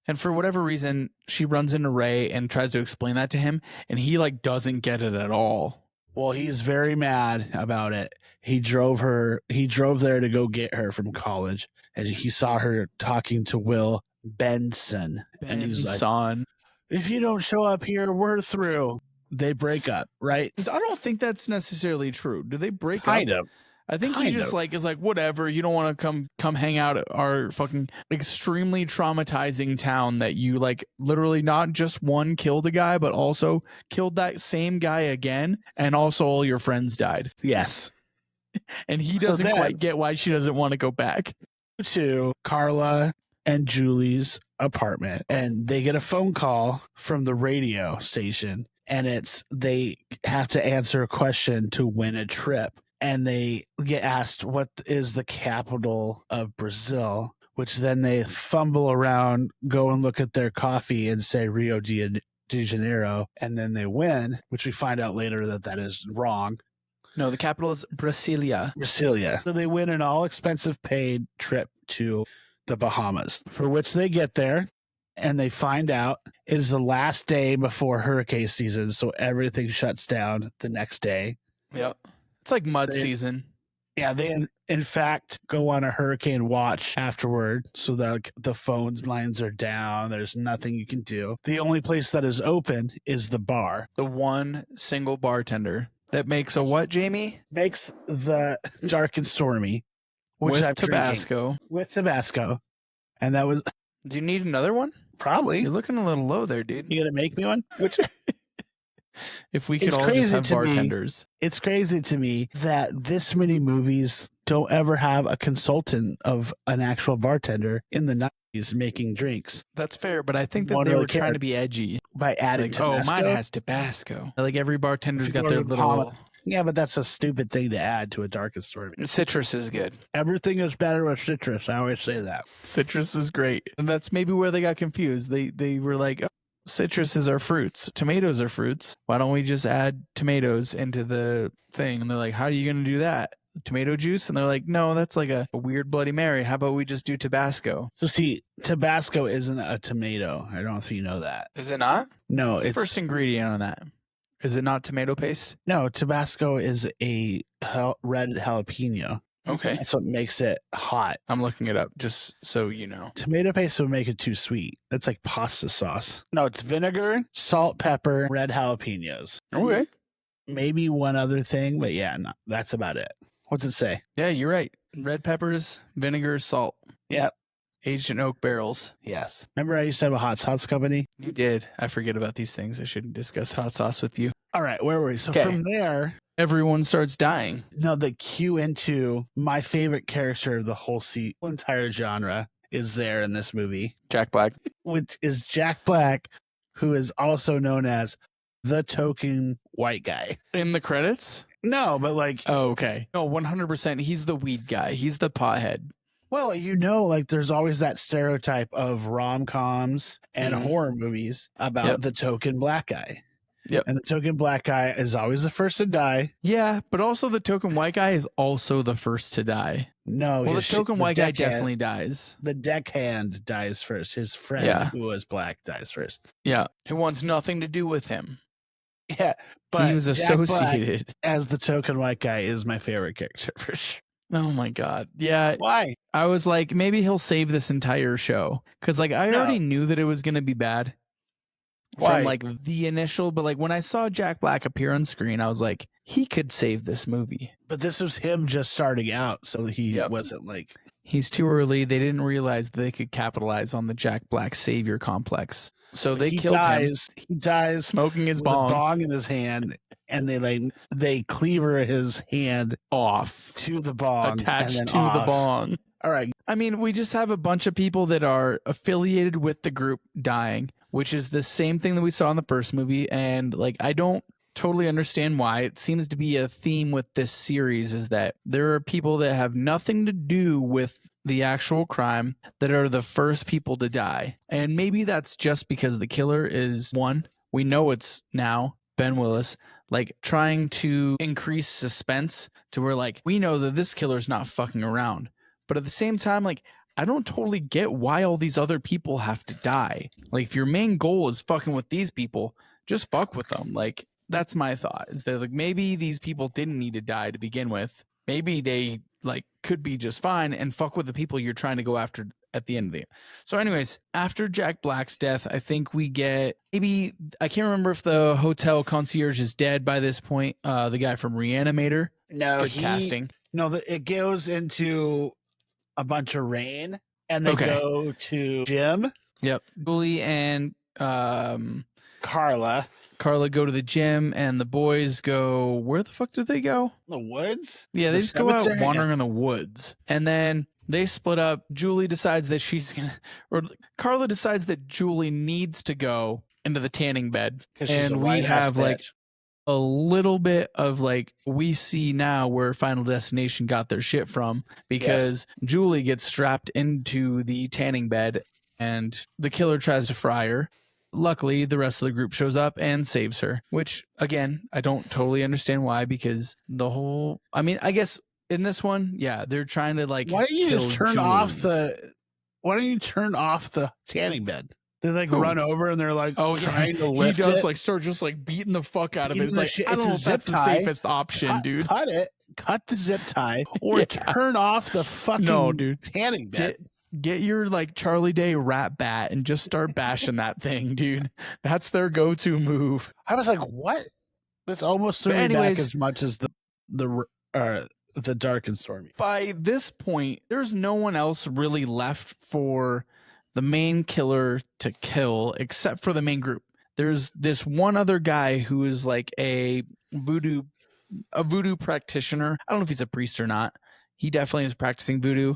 And for whatever reason, she runs into Ray and tries to explain that to him, and he like doesn't get it at all. Well, he's very mad about it. He drove there to go get her from college, and he saw her talking to Will Benson. And he's like, Son. if you don't show up here, we're through. They break up, right? I don't think that's necessarily true. Do they break Kind up? of. I think he Kind just of. like is like, whatever, you don't want to come hang out at our fucking extremely traumatizing town that you like literally not just one killed a guy, but also killed that same guy again, and also all your friends died. Yes. And he So doesn't then- quite get why she doesn't want to go back. To Carla and Julie's apartment, and they get a phone call from the radio station, and they have to answer a question to win a trip, and they get asked what is the capital of Brazil, which then they fumble around, go and look at their coffee and say Rio de Janeiro, and then they win, which we find out later that is wrong. No, the capital is Brasilia. Brasilia. So they win an all-expensive paid trip to the Bahamas, for which they get there and they find out it is the last day before hurricane season, so everything shuts down the next day. Yep. It's like mud season. Yeah, they in fact go on a hurricane watch afterward, so that like, the phone lines are down. There's nothing you can do. The only place that is open is the bar. The one single bartender that makes a what, Jamie? Makes the dark and stormy, which With I'm drinking. Tabasco. With Tabasco. And that was Do you need another one? probably. You're looking a little low there, dude. You gonna make me one? Which If we could It's all just crazy have to me. bartenders. it's crazy to me that this many movies don't ever have a consultant of an actual bartender in the 90s making drinks That's fair, but I think that Won't they really were trying care. to be edgy. by adding Like, oh, Tabasco. mine has Tabasco. Like every bartender's If you got go to their the little Bahamas- Yeah, but that's a stupid thing to add to a dark and stormy. citrus is good. Everything is better with citrus. I always say that. Citrus is great. And that's maybe where they got confused. They were like, oh, citruses are fruits. Tomatoes are fruits. Why don't we just add tomatoes into the thing? And they're like, how are you going to do that? Tomato juice? And they're like, no, that's like a weird Bloody Mary. How about we just do Tabasco? So see, Tabasco isn't a tomato. I don't know if you know that. Is it not? No, It's the it's first ingredient on that. Is it not tomato paste? no. Tabasco is a red jalapeno. Okay. That's what makes it hot. I'm looking it up just so you know. Tomato paste would make it too sweet. That's like pasta sauce. No, it's vinegar, salt, pepper, red jalapenos. Okay. Maybe one other thing, but yeah, no, that's about it. What's it say? Yeah, you're right. Red peppers, vinegar, salt. Yep. Aged in oak barrels. Yes. Remember I used to have a hot sauce company? You did. I forget about these things. I shouldn't discuss hot sauce with you. All right, where were we? So Okay. from there, Everyone starts dying. no, the cue into my favorite character of the whole entire genre is there in this movie, Jack Black. which is Jack Black, who is also known as the token white guy. In the credits? No, but like, Oh, okay. No, 100%. He's the weed guy. He's the pothead. well, like there's always that stereotype of rom-coms and Mhm. horror movies about Yep. the token black guy. Yep. And the token black guy is always the first to die. Yeah, but also the token white guy is also the first to die. No, Well, the his token white guy deckhand- definitely dies. The deckhand dies first. His friend, Yeah. who was black, dies first. Yeah. It wants nothing to do with him. Yeah, but he was Jack Black associated. as the token white guy is my favorite character for sure. Oh my God. Yeah. Why? I was like, maybe he'll save this entire show. Cause like I No. already knew that it was going to be bad. Why? From like the initial, but like when I saw Jack Black appear on screen, I was like, he could save this movie. But this was him just starting out, so he Yep. wasn't like. He's too early. They didn't realize that they could capitalize on the Jack Black savior complex. So they he killed him, dies. He dies smoking his with a bong bong in his hand, and they cleaver his hand off, to the bong, and attached then to the off. bong. All right, I mean, we just have a bunch of people that are affiliated with the group dying, which is the same thing that we saw in the first movie. And like, I don't totally understand why. It seems to be a theme with this series is that there are people that have nothing to do with the actual crime that are the first people to die. And maybe that's just because the killer is one. We know it's now Ben Willis, like trying to increase suspense to where like we know that this killer's not fucking around. But at the same time, like I don't totally get why all these other people have to die. Like if your main goal is fucking with these people, just fuck with them. Like that's my thought, is that like maybe these people didn't need to die to begin with. Maybe they like could be just fine and fuck with the people you're trying to go after at the end of the. So anyways, after Jack Black's death, I think we get maybe, I can't remember if the hotel concierge is dead by this point. The guy from Reanimator. No, Good casting. No, it goes into a bunch of rain, and they go to Jim. Yep. Julie and Carla go to the gym, and the boys go, where the fuck did they go? The woods? Yeah, they The just go out cemetery? wandering in the woods. And then they split up. Julie decides that Carla decides that Julie needs to go into the tanning bed. And we have like a little bit of like, we see now where Final Destination got their shit from, because Julie gets strapped into the tanning bed and the killer tries to fry her. Luckily, the rest of the group shows up and saves her, which again, I don't totally understand why, because I guess in this one, yeah, they're trying to like, why don't you just turn Julie. why don't you turn off the tanning bed? They like run over and they're like trying to lift it. He does it. like start just like beating the fuck out of it. It's like, shit. I don't know if that's the safest option, dude. Cut the zip tie or turn off the fucking tanning bed. Get your like Charlie Day rat bat and just start bashing that thing, dude. That's their go-to move. I was like, what? This almost threw me back as much as the Dark and Stormy. By this point, there's no one else really left for the main killer to kill except for the main group. There's this one other guy who is like a voodoo practitioner. I don't know if he's a priest or not. He definitely is practicing voodoo.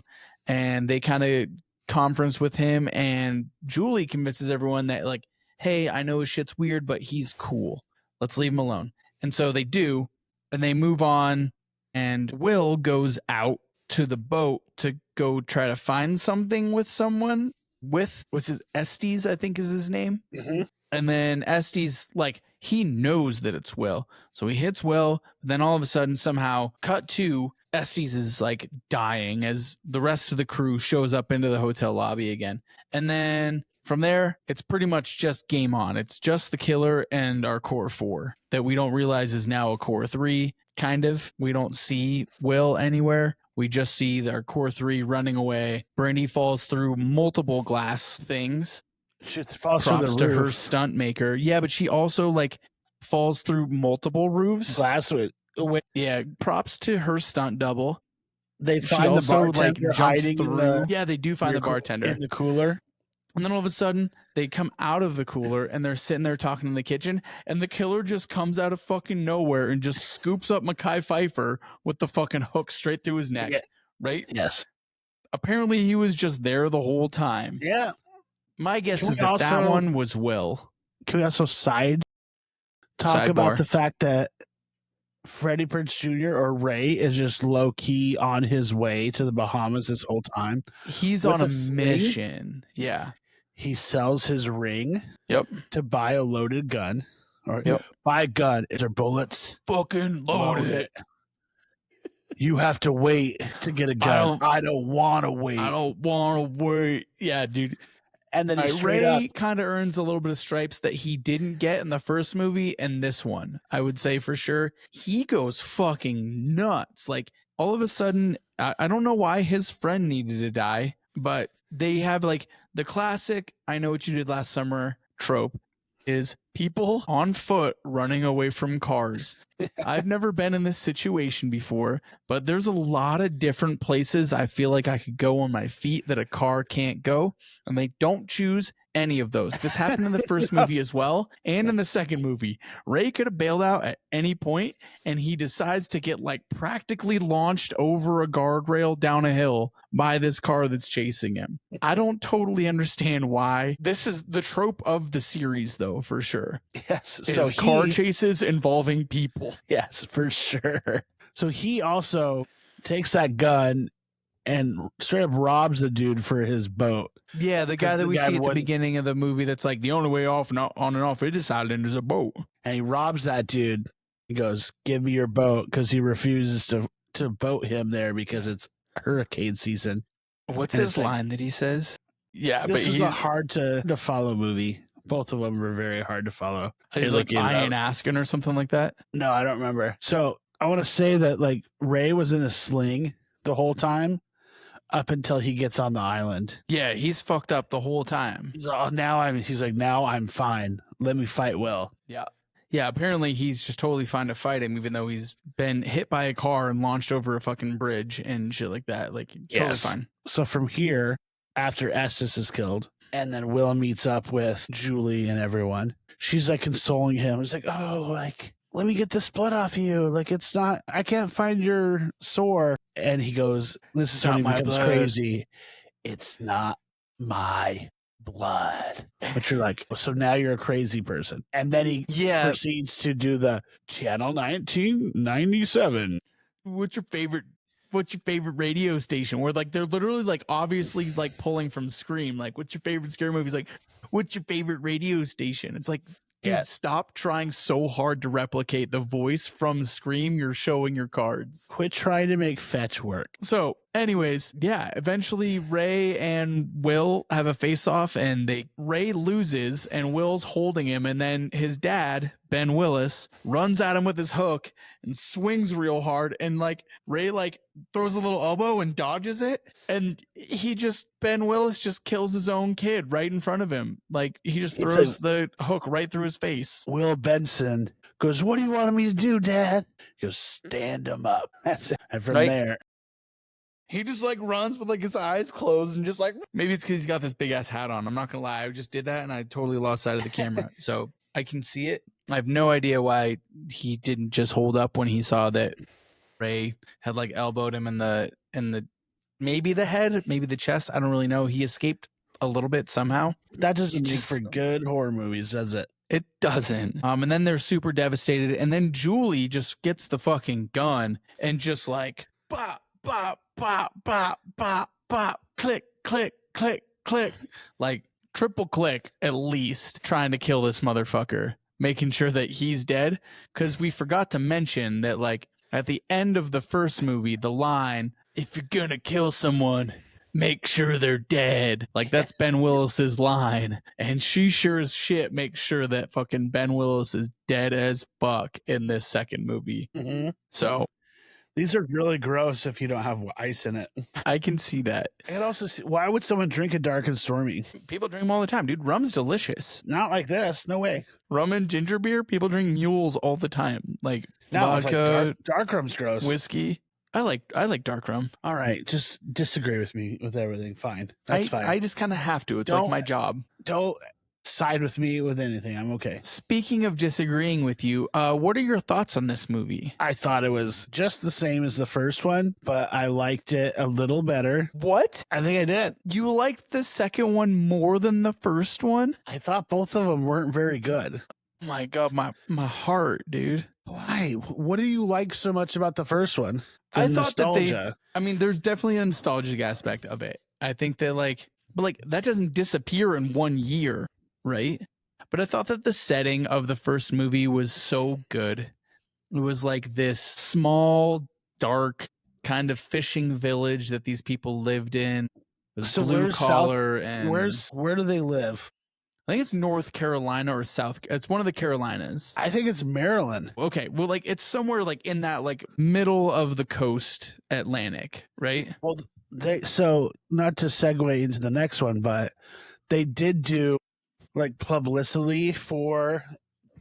And they kind of conference with him, and Julie convinces everyone that like, hey, I know his shit's weird, but he's cool. Let's leave him alone. And so they do, and they move on, and Will goes out to the boat to go try to find something with someone. What's his Estes, I think is his name. Mm-hmm. And then Estes, like, he knows that it's Will. So he hits Will. Then all of a sudden, somehow, cut to Estes is like dying as the rest of the crew shows up into the hotel lobby again. And then from there, it's pretty much just game on. It's just the killer and our core 4 that we don't realize is now a core 3, kind of. We don't see Will anywhere. We just see our core 3 running away. Brandy falls through multiple glass things. She falls Props through the to roof. her stunt maker. Yeah, but she also like falls through multiple roofs. Glass with yeah, props to her stunt double. They She find the also like bartender jumps hiding through. Yeah, they do find the bartender in the cooler. And then all of a sudden, they come out of the cooler and they're sitting there talking in the kitchen, and the killer just comes out of fucking nowhere and just scoops up Mekhi Phifer with the fucking hook straight through his neck. Yeah. Right? Yes. Apparently, he was just there the whole time. Yeah. My guess is that one was Will. Can we also talk about the fact that Freddie Prinze Jr. or Ray is just low key on his way to the Bahamas this whole time? He's on a mission. Yeah. He sells his ring. Yep. To buy a loaded gun. Or buy a gun. Is there bullets? Fucking load it. You have to wait to get a gun. I don't want to wait. I don't want to wait. Yeah, dude. And then Ray kind of earns a little bit of stripes that he didn't get in the first movie and this one. I would say for sure. He goes fucking nuts. Like all of a sudden, I don't know why his friend needed to die, but they have like the classic I know what you did last summer trope is people on foot running away from cars. I've never been in this situation before, but there's a lot of different places I feel like I could go on my feet that a car can't go, and they don't choose any of those. This happened in the first movie as well, and in the second movie. Ray could have bailed out at any point, and he decides to get like practically launched over a guardrail down a hill by this car that's chasing him. I don't totally understand why. This is the trope of the series, though, for sure. Yes. So car chases involving people. Yes, for sure. So he also takes that gun and straight up robs the dude for his boat. Yeah, the guy Because that the we guy see at the wouldn't- beginning of the movie that's like, the only way off and on and off of this island is a boat. And he robs that dude. He goes, "Give me your boat," because he refuses to boat him there because it's hurricane season. What's And his it's like- line that he says? Yeah, This but was he's a hard to follow movie. Both of them were very hard to follow. he's Hey, like, look, I ain't asking or something like that. No, I don't remember. So I want to say that like Ray was in a sling the whole time up until he gets on the island. Yeah, he's fucked up the whole time. He's like, now I'm fine. Let me fight Will. Yeah, apparently he's just totally fine to fight him, even though he's been hit by a car and launched over a fucking bridge and shit like that. Like, totally Yes. fine. So from here, after Estes is killed, and then Will meets up with Julie and everyone, she's like consoling him. It's like, oh, like, let me get this blood off you. Like, it's not, I can't find your sore. And he goes, this is Not when he my becomes blood. crazy. It's not my blood. But you're like, so now you're a crazy person. And then he Yeah. proceeds to do the Channel 1997. What's your favorite radio station? Where like they're literally like obviously like pulling from Scream. Like, what's your favorite scary movie? He's like, what's your favorite radio station? It's like, dude, Yeah. stop trying so hard to replicate the voice from Scream. You're showing your cards. Quit trying to make fetch work. So, anyways, yeah, eventually Ray and Will have a face-off, and Ray loses, and Will's holding him, and then his dad, Ben Willis, runs at him with his hook and swings real hard, and like Ray like throws a little elbow and dodges it, and Ben Willis just kills his own kid right in front of him. Like he just throws the hook right through his face. Will Benson goes, "What do you want me to do, Dad?" He goes, "Stand him up." That's it. And from Right. there, He just like runs with like his eyes closed and just like, maybe it's because he's got this big ass hat on. I'm not gonna lie, I just did that and I totally lost sight of the camera. So I can see it. I have no idea why he didn't just hold up when he saw that Ray had like elbowed him in the maybe the head, maybe the chest. I don't really know. He escaped a little bit somehow. that doesn't make Just- for good horror movies, does it? It doesn't. And then they're super devastated. And then Julie just gets the fucking gun and just like bop, bop, bop, bop, bop, bop, click, click, click, click. Like triple click at least, trying to kill this motherfucker, making sure that he's dead. Because we forgot to mention that like at the end of the first movie, the line, if you're gonna kill someone, make sure they're dead. Like that's Ben Willis's line. And she sure as shit makes sure that fucking Ben Willis is dead as fuck in this second movie. Mm-hmm. So These are really gross if you don't have ice in it. I can see that. I can also see, why would someone drink a dark and stormy? People drink them all the time, dude. Rum's delicious. Not like this. No way. Rum and ginger beer, people drink mules all the time. Like No, it's like vodka, dark rum's gross. whiskey. I like dark rum. All right, just disagree with me with everything. Fine. That's fine. I just kind of have to. It's Don't- like my job. Don't side with me with anything. I'm okay. Speaking of disagreeing with you, what are your thoughts on this movie? I thought it was just the same as the first one, but I liked it a little better. What? I think I did. You liked the second one more than the first one? I thought both of them weren't very good. Oh my God, my heart, dude. Why? What do you like so much about the first one? The I thought that they- nostalgia. I mean, there's definitely a nostalgic aspect of it. I think that but that doesn't disappear in 1 year, right? But I thought that the setting of the first movie was so good. It was like this small, dark kind of fishing village that these people lived in. It was So blue where's collar and Where do they live? I think it's North Carolina or South. It's one of the Carolinas. I think it's Maryland. Okay, well, it's somewhere in that middle of the coast Atlantic, right? Well, so not to segue into the next one, but they did do publicity for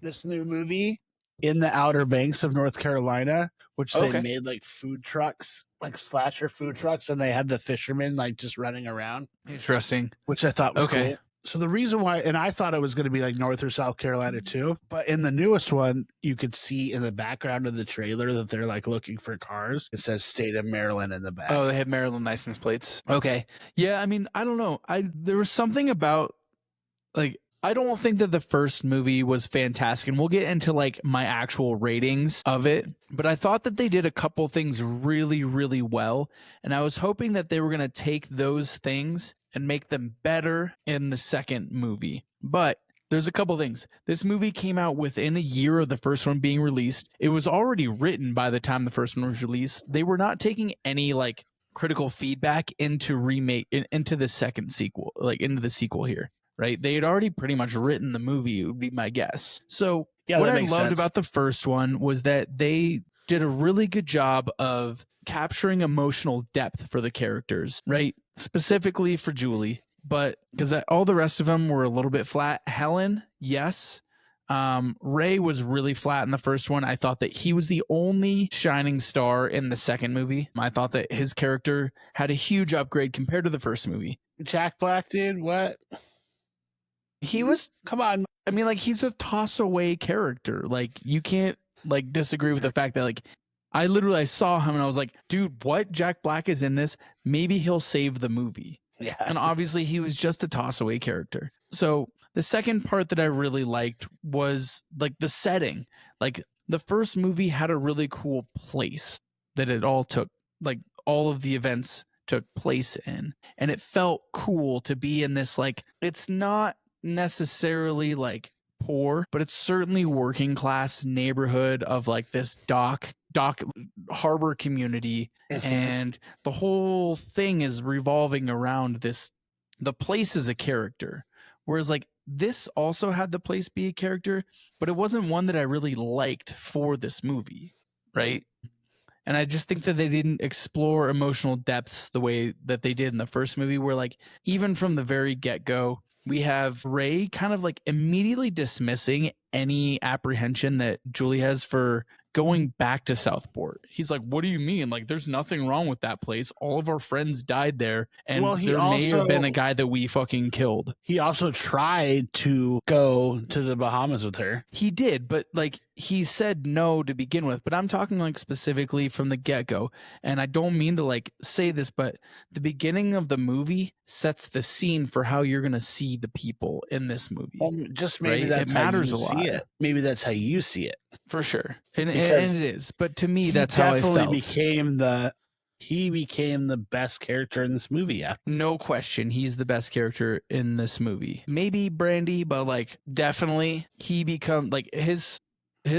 this new movie in the Outer Banks of North Carolina, which they Okay. made food trucks, slasher food trucks, and they had the fishermen just running around, Interesting. which I thought was Okay. cool. So the reason why, and I thought it was going to be North or South Carolina too, but in the newest one, you could see in the background of the trailer that they're looking for cars. It says State of Maryland in the back. Oh, they have Maryland license plates. Okay. Yeah, I mean, I don't know. There was something about I don't think that the first movie was fantastic, and we'll get into like my actual ratings of it, but I thought that they did a couple things really, really well, and I was hoping that they were going to take those things and make them better in the second movie. But there's a couple things. This movie came out within a year of the first one being released. It was already written by the time the first one was released. They were not taking any like critical feedback into into the second sequel, like into the sequel here. Right, they had already pretty much written the movie, would be my guess. So Yeah, what that I makes loved sense. about the first one was that they did a really good job of capturing emotional depth for the characters, right? Specifically for Julie, but because all the rest of them were a little bit flat. Helen, yes. Ray was really flat in the first one. I thought that he was the only shining star in the second movie. I thought that his character had a huge upgrade compared to the first movie. Jack Black, dude, what? He was, Come on. I mean, like, he's a toss away character. Like, you can't like disagree with the fact that like I saw him and I was like, dude, what? Jack Black is in this. Maybe he'll save the movie. Yeah. And obviously he was just a toss away character. So the second part that I really liked was like the setting. Like the first movie had a really cool place that it all took, like all of the events took place in. And it felt cool to be in this, like, it's not necessarily like poor, but it's certainly working class neighborhood of like this dock harbor community, and the whole thing is revolving around the place is a character, whereas like this also had the place be a character, but it wasn't one that I really liked for this movie, right? And I just think that they didn't explore emotional depths the way that they did in the first movie, where like even from the very get-go, we have Ray kind of like immediately dismissing any apprehension that Julie has for going back to Southport. He's like, what do you mean? Like, there's nothing wrong with that place. All of our friends died there. And there may have been a guy that we fucking killed. He also tried to go to the Bahamas with her. He did, but like he said no to begin with. But I'm talking like specifically from the get-go. And I don't mean to like say this, but the beginning of the movie sets the scene for how you're going to see the people in this movie. Just maybe right? that's It matters how you a lot. see it. Maybe that's how you see it. For sure. And Because it is. But to me, that's how I felt. He became the best character in this movie. Yeah. No question. He's the best character in this movie. Maybe Brandy, but like definitely he becomes like his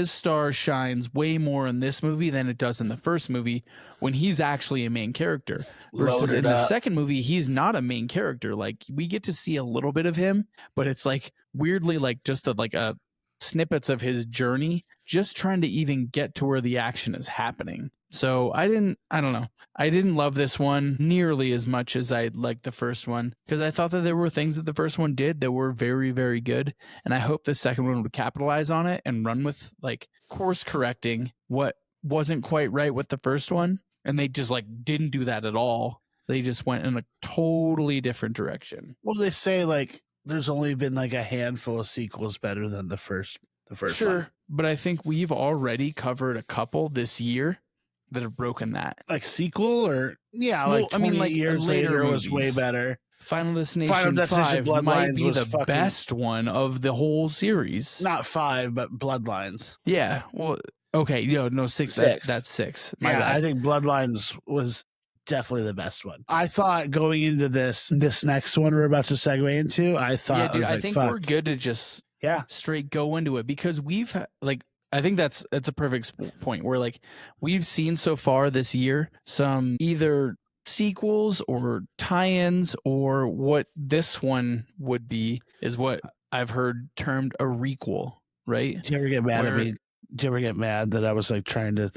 star shines way more in this movie than it does in the first movie when he's actually a main character. Versus Loaded in the up. second movie, he's not a main character. Like we get to see a little bit of him, but it's like weirdly like just a snippets of his journey, just trying to even get to where the action is happening. So I don't know. I didn't love this one nearly as much as I liked the first one, because I thought that there were things that the first one did that were very, very good. And I hope the second one would capitalize on it and run with like course correcting what wasn't quite right with the first one. And they just like didn't do that at all. They just went in a totally different direction. Well, they say like there's only been like a handful of sequels better than the first Sure, one. but I think we've already covered a couple this year that have broken that. Like sequel or Well, like 20 like years later later was way movies. better. Final Destination, Final Destination 5 might Bloodlines be was the fucking- best one of the whole series. Not 5, but Bloodlines. Yeah, well, okay, no, 6. That's 6. My Yeah, bad. I think Bloodlines was definitely the best one. I thought going into this next one we're about to segue into, I thought yeah, dude, I, I was think like, fuck. we're good to just Yeah. straight go into it, because we've like I think that's a perfect point where like we've seen so far this year some either sequels or tie-ins, or what this one would be is what I've heard termed a requel, right? Did you ever get mad at me? Did you ever get mad that I was like trying to?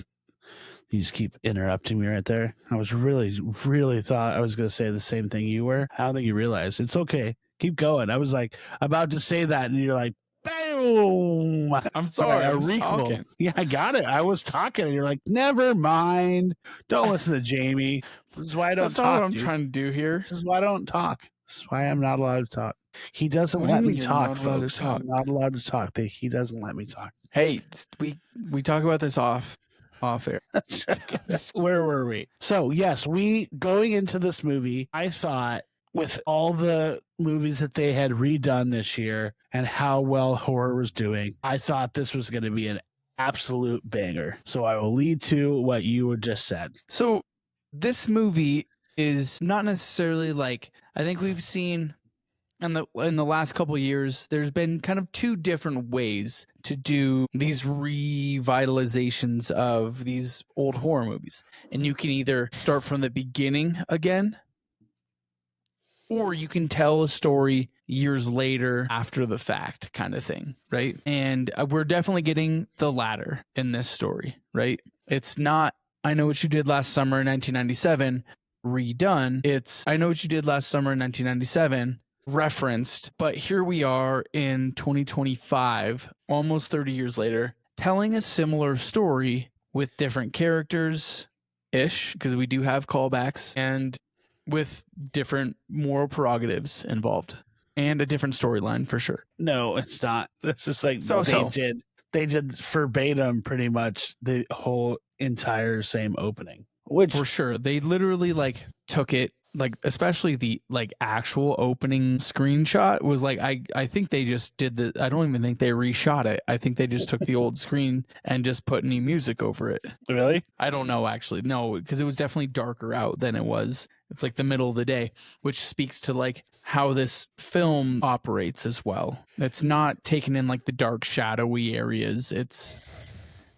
You just keep interrupting me right there. I was really thought I was going to say the same thing you were. I don't think you realized. It's okay. Keep going. I was like about to say that, and you're like, boom. I'm sorry, A I was requel. talking. Yeah, I got it. I was talking, and you're like, never mind. Don't listen to Jamie. This is why I don't That's talk. not what I'm dude. trying to do here. This is why I don't talk. This is why I'm not allowed to talk. He doesn't What do you let mean me you're talk, not allowed to folks. talk? I'm not allowed to talk. He doesn't let me talk. Hey, we talk about this off air. Where were we? So yes, we going into this movie, I thought with all the movies that they had redone this year and how well horror was doing, I thought this was going to be an absolute banger. So I will lead to what you had just said. So this movie is not necessarily like, I think we've seen in the last couple of years, there's been kind of two different ways to do these revitalizations of these old horror movies. And you can either start from the beginning again, or you can tell a story years later after the fact kind of thing, right? And we're definitely getting the latter in this story, right? It's not I Know What You Did Last Summer in 1997 redone. It's I Know What You Did Last Summer in 1997 referenced, but here we are in 2025, almost 30 years later, telling a similar story with different characters ish, because we do have callbacks, and with different moral prerogatives involved and a different storyline for sure. No, it's not. This is like they did verbatim pretty much the whole entire same opening, which for sure they literally like took it, like especially the like actual opening screenshot was like I think they just did the I don't even think they reshot it. I think they just took the old screen and just put new music over it. Really? I don't know actually. No, because it was definitely darker out than it was. It's like the middle of the day, which speaks to like how this film operates as well. It's not taken in like the dark shadowy areas. It's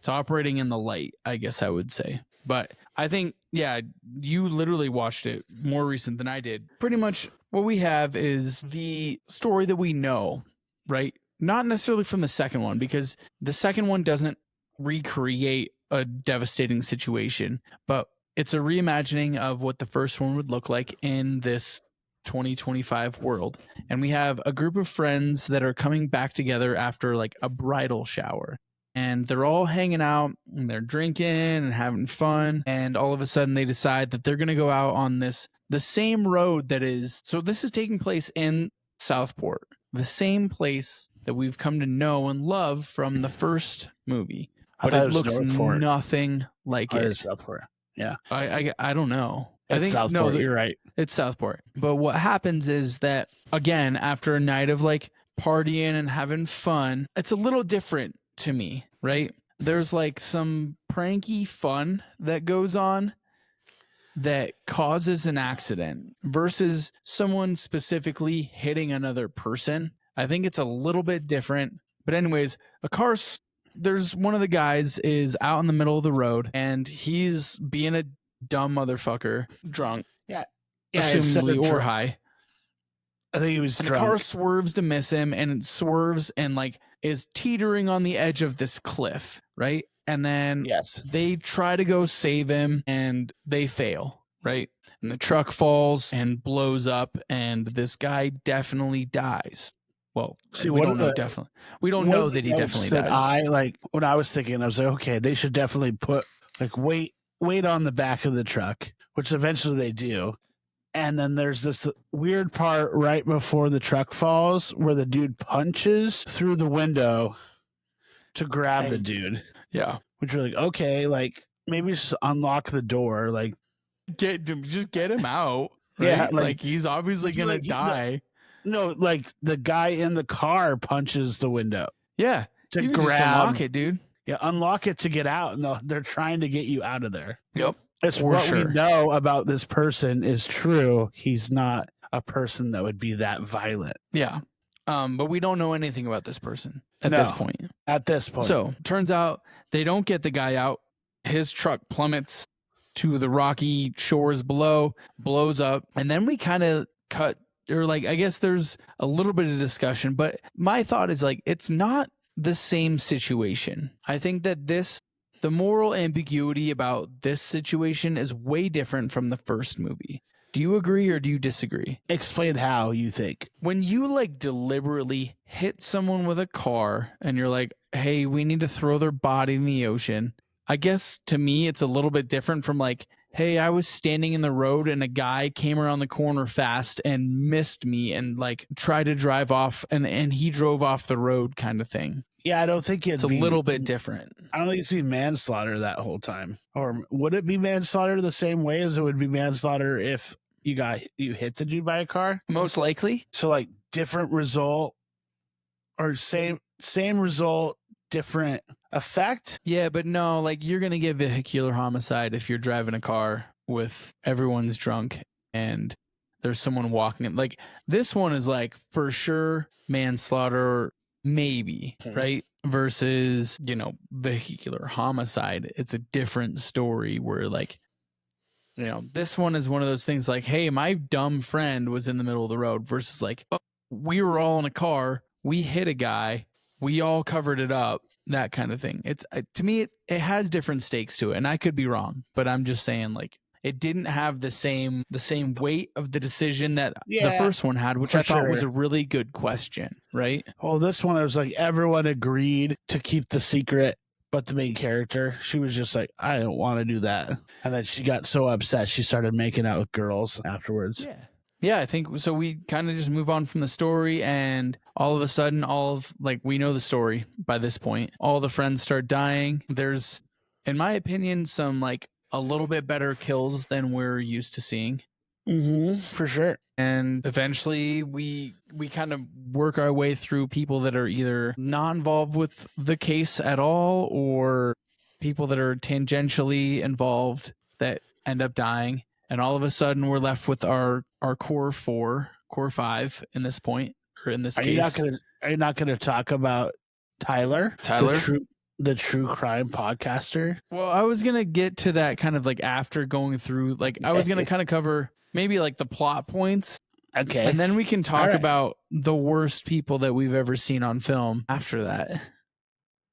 operating in the light, I guess I would say. But I think, yeah, you literally watched it more recent than I did. Pretty much what we have is the story that we know, right? Not necessarily from the second one, because the second one doesn't recreate a devastating situation, but it's a reimagining of what the first one would look like in this 2025 world. And we have a group of friends that are coming back together after like a bridal shower. And they're all hanging out and they're drinking and having fun. And all of a sudden they decide that they're going to go out on the same road that is. So this is taking place in Southport, the same place that we've come to know and love from the first movie. But it looks nothing like it. It is Southport. Yeah. I don't know. It's I think Southport. no, You're right. It's Southport. But what happens is that, again, after a night of like partying and having fun, it's a little different to me, right? There's like some pranky fun that goes on that causes an accident versus someone specifically hitting another person. I think it's a little bit different. But anyways, there's one of the guys is out in the middle of the road and he's being a dumb motherfucker, drunk, assumably or high. I think he was drunk. The car swerves to miss him, and it swerves and like is teetering on the edge of this cliff, right? And then they try to go save him, and they fail, right? And the truck falls and blows up, and this guy definitely dies. Well, see, we don't know definitely. We don't know that he definitely dies. When I was thinking, I was like, okay, they should definitely put like weight on the back of the truck, which eventually they do. And then there's this weird part right before the truck falls where the dude punches through the window to grab the dude. Yeah. Which we're like, okay, like maybe just unlock the door. Like just get him out. Right? Yeah. Like he's obviously going to die. No, like the guy in the car punches the window. Yeah. To you grab. Just unlock it, dude. Yeah. Unlock it to get out. And they're trying to get you out of there. Yep. It's what we know about this person is true. He's not a person that would be that violent. Yeah. But we don't know anything about this person at this point. At this point. So turns out they don't get the guy out. His truck plummets to the rocky shores below, blows up. And then we kind of cut, or like, I guess there's a little bit of discussion, but my thought is like, it's not the same situation. I think that the moral ambiguity about this situation is way different from the first movie. Do you agree or do you disagree? Explain how you think. When you like deliberately hit someone with a car and you're like, hey, we need to throw their body in the ocean. I guess to me, it's a little bit different from like, hey, I was standing in the road and a guy came around the corner fast and missed me and like tried to drive off and he drove off the road kind of thing. Yeah, I don't think it's a little bit different. I don't think it's be manslaughter that whole time. Or would it be manslaughter the same way as it would be manslaughter if you hit the dude by a car. Most likely. So like different result or same result, different effect. Yeah, but no, like you're gonna get vehicular homicide if you're driving a car with everyone's drunk and there's someone walking it. Like this one is like for sure manslaughter, maybe, right? Versus, vehicular homicide. It's a different story where like, this one is one of those things like, hey, my dumb friend was in the middle of the road versus like, oh, we were all in a car, we hit a guy, we all covered it up, that kind of thing. It's to me, it has different stakes to it, and I could be wrong, but I'm just saying like it didn't have the same weight of the decision that the first one had, which I thought was a really good question, right? Well, this one, it was like everyone agreed to keep the secret, but the main character, she was just like, I don't want to do that. And then she got so upset, she started making out with girls afterwards. Yeah, I think so. We kind of just move on from the story, and all of a sudden, we know the story by this point. All the friends start dying. There's, in my opinion, some like a little bit better kills than we're used to seeing. For sure. And eventually we kind of work our way through people that are either not involved with the case at all or people that are tangentially involved that end up dying. And all of a sudden we're left with our core five in this point, or in this case. Are you not gonna talk about Tyler? The true crime podcaster? Well, I was going to get to that kind of like after going through, like I was going to kind of cover maybe like the plot points. Okay. And then we can talk about the worst people that we've ever seen on film after that.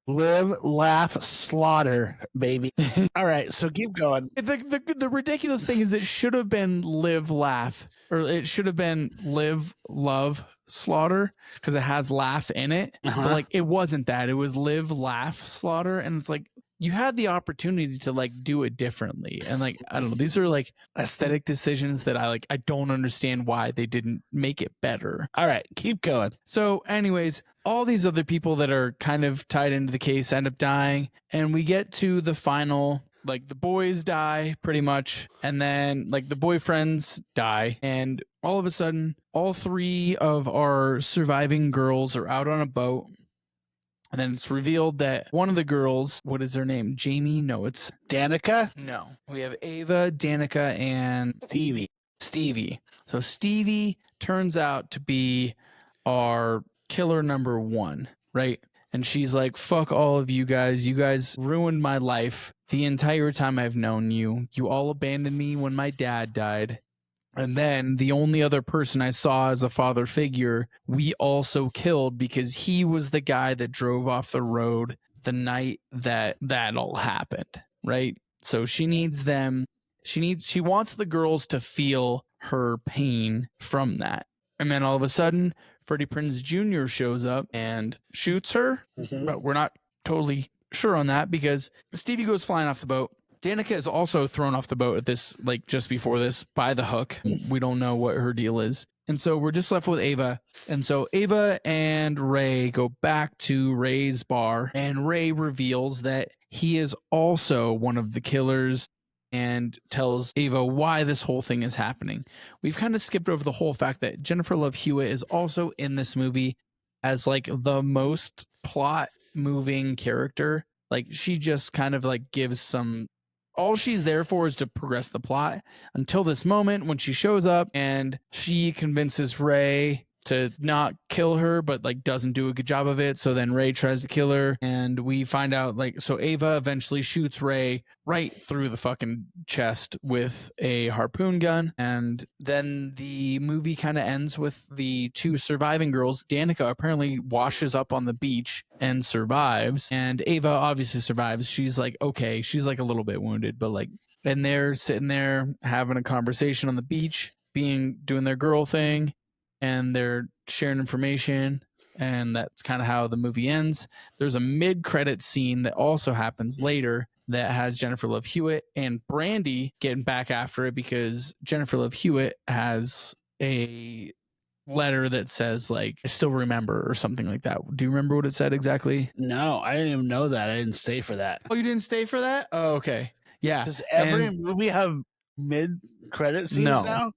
Live, laugh, slaughter, baby. All right, so keep going. The ridiculous thing is it should have been live, laugh, or it should have been live, love, slaughter, because it has laugh in it. But like it wasn't that. It was live, laugh, slaughter, and it's like you had the opportunity to like do it differently. And like I don't know, these are like aesthetic decisions that I don't understand why they didn't make it better. All right, keep going. So anyways, all these other people that are kind of tied into the case end up dying, and we get to the final, like the boys die pretty much, and then like the boyfriends die, and all of a sudden all three of our surviving girls are out on a boat. And then it's revealed that one of the girls, what is her name? Jamie? No, it's Danica? No. We have Ava, Danica, and Stevie. So Stevie turns out to be our killer number one, right? And she's like, fuck all of you guys. You guys ruined my life the entire time I've known you. You all abandoned me when my dad died. And then the only other person I saw as a father figure, we also killed because he was the guy that drove off the road the night that all happened, right? So she needs them. She wants the girls to feel her pain from that. And then all of a sudden, Freddie Prinze Jr. shows up and shoots her. But we're not totally sure on that because Stevie goes flying off the boat. Danica is also thrown off the boat at this, like just before this, by the hook. We don't know what her deal is. And so we're just left with Ava. And so Ava and Ray go back to Ray's bar, and Ray reveals that he is also one of the killers and tells Ava why this whole thing is happening. We've kind of skipped over the whole fact that Jennifer Love Hewitt is also in this movie as like the most plot moving character. Like she just kind of like gives some, all she's there for is to progress the plot until this moment when she shows up and she convinces Ray to not kill her, but like doesn't do a good job of it. So then Ray tries to kill her, and we find out like, so Ava eventually shoots Ray right through the fucking chest with a harpoon gun. And then the movie kind of ends with the two surviving girls. Danica apparently washes up on the beach and survives, and Ava obviously survives. She's like, okay, she's like a little bit wounded, but like, and they're sitting there having a conversation on the beach, doing their girl thing, and they're sharing information, and that's kind of how the movie ends. There's a mid-credit scene that also happens later that has Jennifer Love Hewitt and Brandy getting back after it because Jennifer Love Hewitt has a letter that says like, I still remember, or something like that. Do you remember what it said exactly? No, I didn't even know that. I didn't stay for that. Oh, you didn't stay for that? Oh, okay. Yeah. Does every movie have mid-credit scenes now?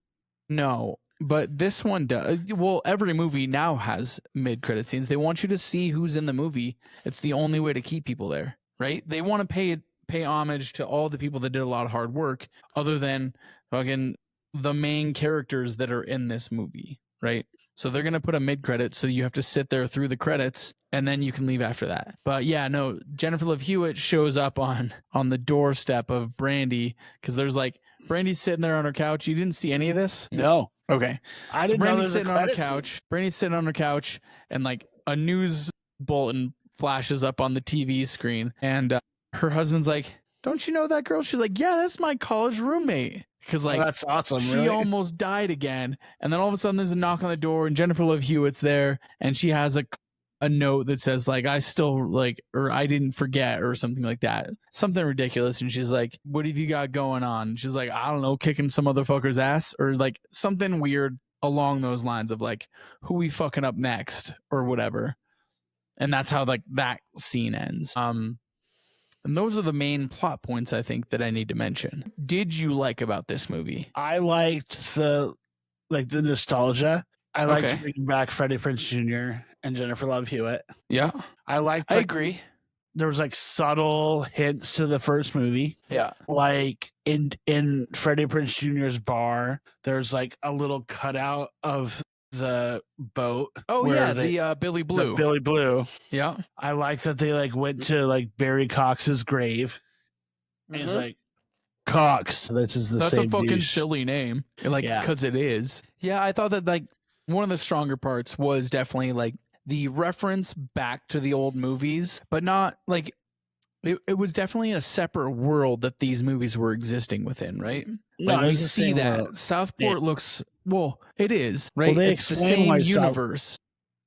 No, but this one does. Well, every movie now has mid-credit scenes. They want you to see who's in the movie. It's the only way to keep people there, right? They want to pay homage to all the people that did a lot of hard work, other than fucking the main characters that are in this movie, right? So they're gonna put a mid-credit, so you have to sit there through the credits, and then you can leave after that. But yeah, no, Jennifer Love Hewitt shows up on the doorstep of Brandy, because there's like Brandy's sitting there on her couch. You didn't see any of this? No. Okay. I So didn't know Brandy's there's a sitting on her credit couch. Brandy's sitting on her couch, and like a news bulletin flashes up on the TV screen, and her husband's like, "Don't you know that girl?" She's like, "Yeah, that's my college roommate." Because like, that's awesome. she Really? almost died again, and then all of a sudden there's a knock on the door, and Jennifer Love Hewitt's there, and she has a note that says like, "I still like," or "I didn't forget," or something like that, something ridiculous. And she's like, "What have you got going on?" And she's like, "I don't know, kicking some motherfucker's ass," or like something weird along those lines of like, "Who we fucking up next?" or whatever. And that's how like that scene ends. And those are the main plot points I think that I need to mention. Did you like about this movie? I liked the nostalgia. I liked Okay. bringing back Freddie Prinze Jr. and Jennifer Love Hewitt. Yeah, I liked I agree. there was like subtle hints to the first movie. Yeah. Like in Freddie Prinze Jr.'s bar, there's like a little cutout of the boat. Oh where yeah, they- the Billy Blue. the Billy Blue. Yeah. I like that they like went to like Barry Cox's grave. And he's like, Cox. This is the That's same a fucking douche. silly name. Like, Yeah. because it is. Yeah, I thought that like one of the stronger parts was definitely like the reference back to the old movies, but not like it was definitely a separate world that these movies were existing within, right? No, Like, it we was the see same that world. Southport looks it is, right? they It's the explain same why universe,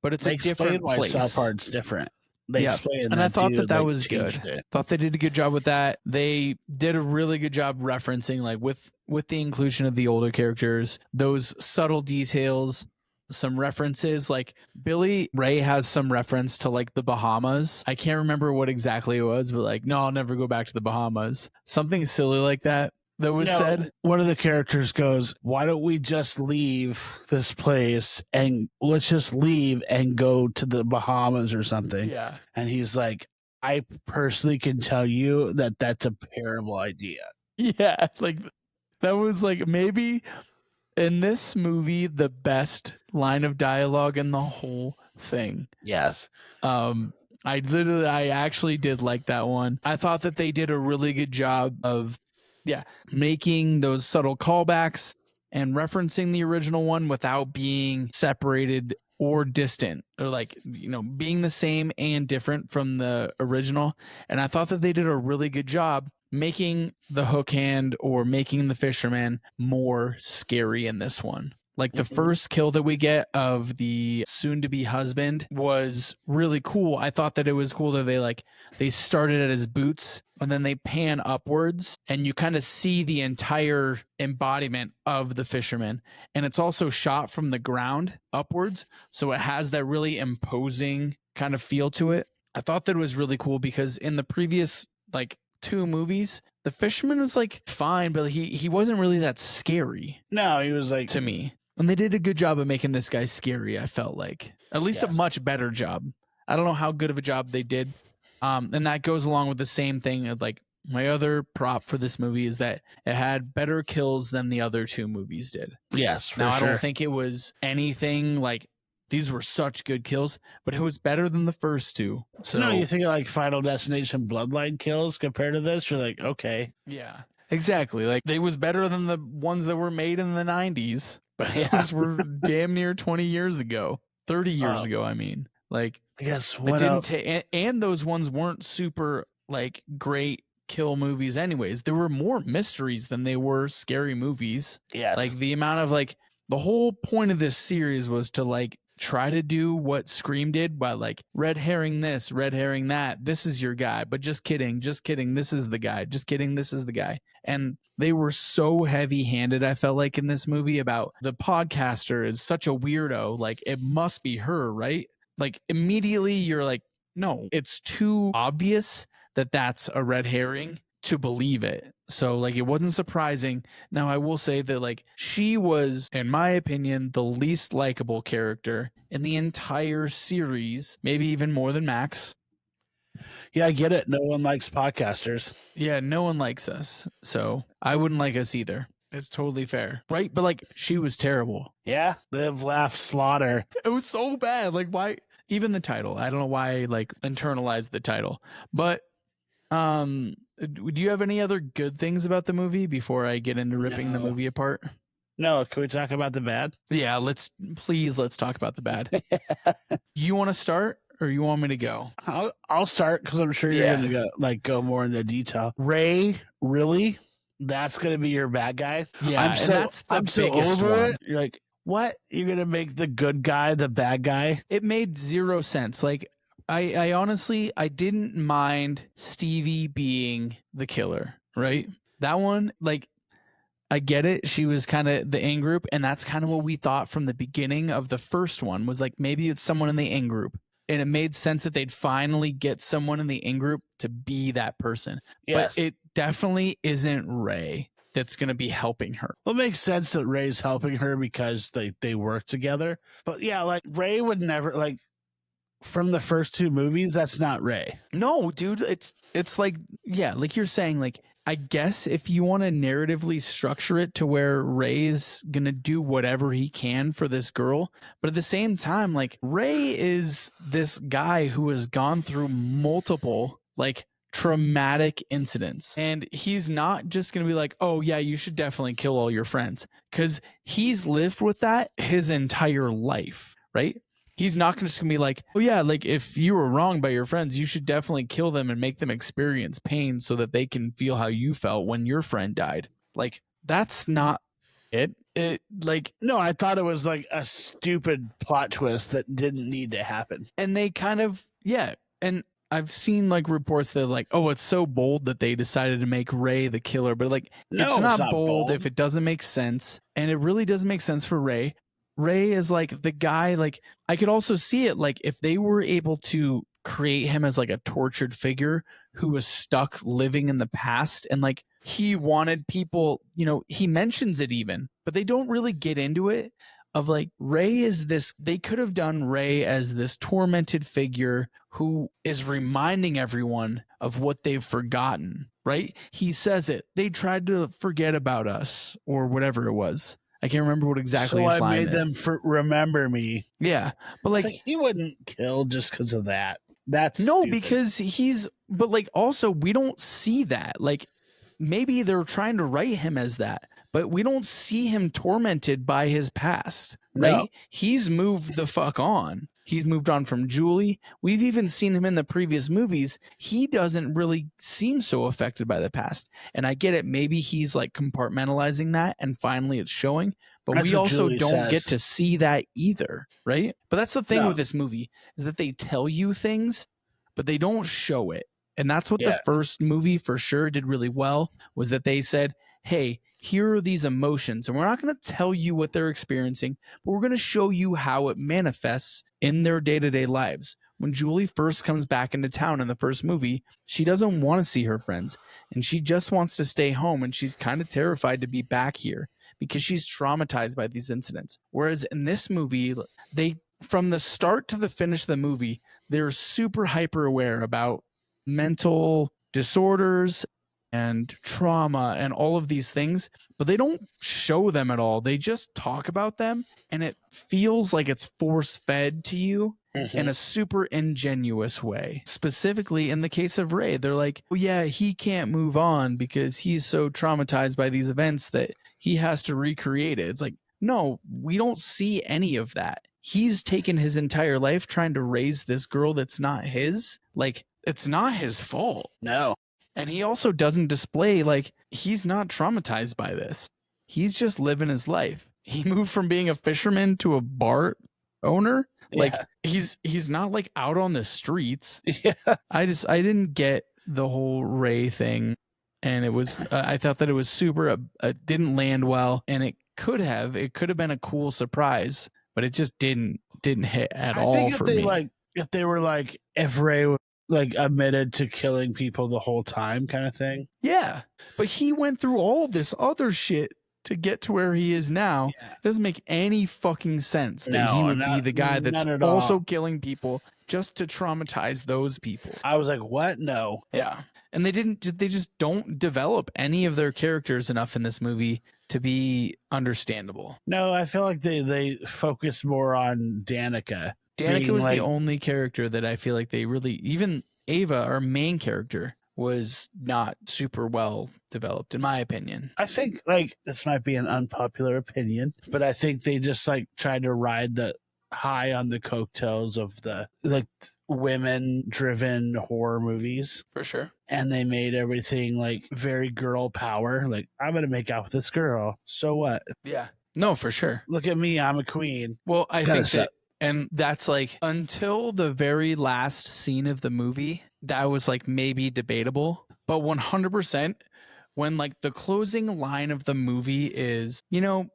but it's They a explain different why place. South Park's different. They Yeah. explain And I thought too, that they was good. changed it. Thought they did a good job with that. They did a really good job referencing, like with the inclusion of the older characters, those subtle details, some references. Like Billy Ray has some reference to like the Bahamas. I can't remember what exactly it was, but like, no, I'll never go back to the Bahamas. Something silly like that was said. One of the characters goes, "Why don't we just leave this place and let's just leave and go to the Bahamas or something?" Yeah. And he's like, "I personally can tell you that that's a terrible idea." Yeah. Like that was like maybe in this movie the best line of dialogue in the whole thing. Yes. I actually did like that one. I thought that they did a really good job of making those subtle callbacks and referencing the original one without being separated or distant, or like, being the same and different from the original. And I thought that they did a really good job making the hook hand or making the fisherman more scary in this one. Like the first kill that we get of the soon-to-be husband was really cool. I thought that it was cool that they started at his boots and then they pan upwards and you kind of see the entire embodiment of the fisherman. And it's also shot from the ground upwards. So it has that really imposing kind of feel to it. I thought that was really cool because in the previous two movies, the fisherman was fine, but he wasn't really that scary. No, he was to me. And they did a good job of making this guy scary, I felt like. At least a much better job. I don't know how good of a job they did. And that goes along with the same thing of my other prop for this movie is that it had better kills than the other two movies did. Yes, for now, sure. I don't think it was anything these were such good kills, but it was better than the first two. So no, you think of Final Destination Bloodline kills compared to this, you're like, okay. Yeah, exactly. They was better than the ones that were made in the 90s. But those were damn near 20 years ago, 30 years ago. I mean, I guess what else? And those ones weren't super great kill movies anyways. There were more mysteries than they were scary movies. Yes. The amount of the whole point of this series was to try to do what Scream did by red herring this, red herring that. This is your guy, but just kidding. This is the guy. Just kidding. This is the guy. And they were so heavy handed. I felt in this movie about the podcaster is such a weirdo. It must be her, right? Immediately you're no, it's too obvious that that's a red herring. to believe it. So like it wasn't surprising. Now I will say that like she was, in my opinion, the least likable character in the entire series, maybe even more than Max. Yeah, I get it. No one likes podcasters. Yeah, no one likes us. So I wouldn't like us either. It's totally fair. Right? But like she was terrible. Yeah, live, laugh, slaughter. It was so bad. Like why even the title? I don't know why I like internalized the title. But do you have any other good things about the movie before I get into ripping the movie apart? No, can we talk about the bad? Yeah, let's talk about the bad. You want to start or you want me to go? I'll start because I'm sure you're gonna go more into detail. Ray, really? That's gonna be your bad guy? Yeah, that's the biggest over one. it. You're like, what? You're gonna make the good guy the bad guy? It made zero sense. Like I honestly, I didn't mind Stevie being the killer, right? That one, like, I get it. She was kind of the in group, and that's kind of what we thought from the beginning of the first one was like, maybe it's someone in the in group. And it made sense that they'd finally get someone in the in group to be that person. Yes. But it definitely isn't Ray that's going to be helping her. Well, it makes sense that Ray's helping her because they work together. But yeah, like Ray would never from the first two movies, that's not Ray. No, dude, it's like, yeah, like you're saying, like, I guess if you want to narratively structure it to where Ray's going to do whatever he can for this girl, but at the same time, like, Ray is this guy who has gone through multiple, like, traumatic incidents. And he's not just going to be like, oh, yeah, you should definitely kill all your friends, because he's lived with that his entire life, right? He's not just going to be like, oh, yeah, like if you were wronged by your friends, you should definitely kill them and make them experience pain so that they can feel how you felt when your friend died. Like, that's not it. No, I thought it was like a stupid plot twist that didn't need to happen. And they kind of, yeah. And I've seen like reports that like, oh, it's so bold that they decided to make Ray the killer. But like, no, it's not bold if it doesn't make sense. And it really doesn't make sense for Ray. Ray is like the guy, like I could also see it like if they were able to create him as like a tortured figure who was stuck living in the past and like he wanted people, you know, he mentions it even, but they don't really get into it of like Ray is this, they could have done Ray as this tormented figure who is reminding everyone of what they've forgotten, right? He says it, they tried to forget about us or whatever it was. I can't remember what exactly his line is. So I made them remember me. Yeah, but like he wouldn't kill just because of that. That's no, stupid. because but like also we don't see that. Like maybe they're trying to write him as that, but we don't see him tormented by his past, right? No. He's moved the fuck on. He's moved on from Julie. We've even seen him in the previous movies. He doesn't really seem so affected by the past. And I get it. Maybe he's like compartmentalizing that and finally it's showing. But that's we also don't get to see that either, right? But that's the thing with this movie is that they tell you things, but they don't show it. And that's what the first movie for sure did really well was that they said, hey, here are these emotions, and we're not going to tell you what they're experiencing, but we're going to show you how it manifests in their day-to-day lives. When Julie first comes back into town in the first movie, she doesn't want to see her friends, and she just wants to stay home, and she's kind of terrified to be back here because she's traumatized by these incidents. Whereas in this movie, they, from the start to the finish of the movie, they're super hyper aware about mental disorders and trauma and all of these things, but they don't show them at all. They just talk about them, and it feels like it's force-fed to you in a super ingenuous way. Specifically, in the case of Ray, they're like, oh yeah, he can't move on because he's so traumatized by these events that he has to recreate it. It's like, no, we don't see any of that. He's taken his entire life trying to raise this girl that's not his. Like, it's not his fault. No. And he also doesn't display, like, he's not traumatized by this. He's just living his life. He moved from being a fisherman to a bar owner. Like, he's not, like, out on the streets. Yeah. I didn't get the whole Ray thing. And it was, I thought that it was super, it didn't land well. And it could have been a cool surprise, but it just didn't hit at all for me. If Ray like admitted to killing people the whole time kind of thing. Yeah. But he went through all this other shit to get to where he is now. Yeah. It doesn't make any fucking sense that No, he would be the guy that's none at also all. killing people just to traumatize those people. I was like, what? No. Yeah. And they just don't develop any of their characters enough in this movie to be understandable. No, I feel like they focus more on Danica. Danica was like, the only character that I feel like they really, even Ava, our main character, was not super well developed, in my opinion. I think like this might be an unpopular opinion, but I think they just like tried to ride the high on the coattails of the like women driven horror movies. For sure. And they made everything like very girl power. Like, I'm gonna make out with this girl. So what? Yeah. No, for sure. Look at me, I'm a queen. Well, I Kinda think that, and that's like until the very last scene of the movie, that was like maybe debatable, but 100% when like the closing line of the movie is, you know,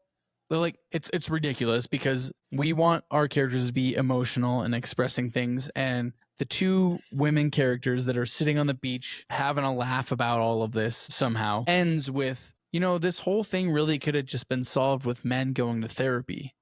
they're like it's ridiculous because we want our characters to be emotional and expressing things, and the two women characters that are sitting on the beach having a laugh about all of this somehow ends with, you know, this whole thing really could have just been solved with men going to therapy.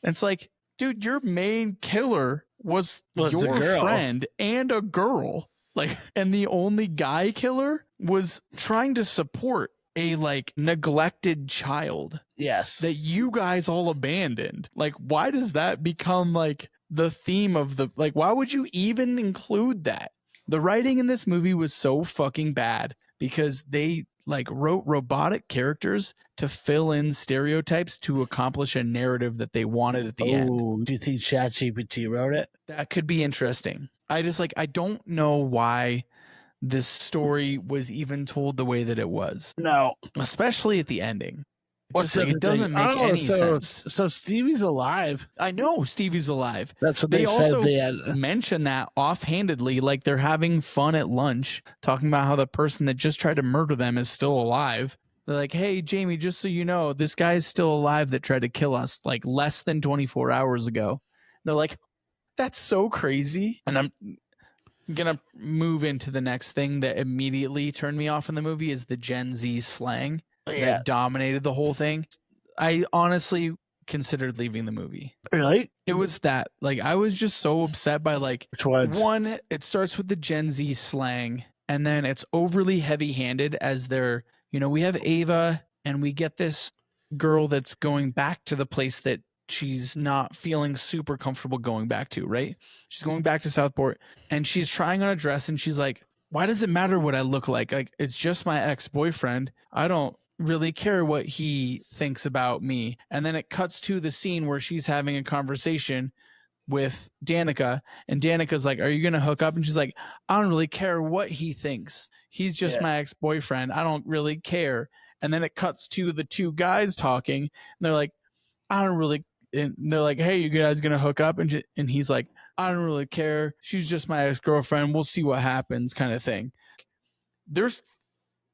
And it's like, dude, your main killer was your friend and a girl. Like, and the only guy killer was trying to support a like neglected child. Yes. That you guys all abandoned. Like, why does that become like the theme of the, like, why would you even include that? The writing in this movie was so fucking bad because they like wrote robotic characters to fill in stereotypes to accomplish a narrative that they wanted at the end. Do you think ChatGPT wrote it? That could be interesting. I just like, I don't know why this story was even told the way that it was. No. Especially at the ending. What's Just like, it doesn't make any sense. So Stevie's alive. I know Stevie's alive. That's what They said. also They had. mention that offhandedly, like they're having fun at lunch, talking about how the person that just tried to murder them is still alive. They're like, hey, Jamie, just so you know, this guy's still alive that tried to kill us like less than 24 hours ago. They're like, that's so crazy. And I'm going to move into the next thing that immediately turned me off in the movie is the Gen Z slang that dominated the whole thing. I honestly considered leaving the movie. Really? It was that, like, I was just so upset by, like, which ones? One, it starts with the Gen Z slang, and then it's overly heavy-handed as they're, you know, we have Ava, and we get this girl that's going back to the place that she's not feeling super comfortable going back to, right? She's going back to Southport, and she's trying on a dress, and she's like, why does it matter what I look like? Like, it's just my ex-boyfriend. I don't really care what he thinks about me. And then it cuts to the scene where she's having a conversation with Danica, and Danica's like, are you gonna hook up? And she's like, I don't really care what he thinks. He's just my ex-boyfriend. I don't really care. And then it cuts to the two guys talking, and they're like, I don't really, and they're like, hey, you guys gonna hook up? And he's like, I don't really care. She's just my ex-girlfriend. We'll see what happens, kind of thing. There's,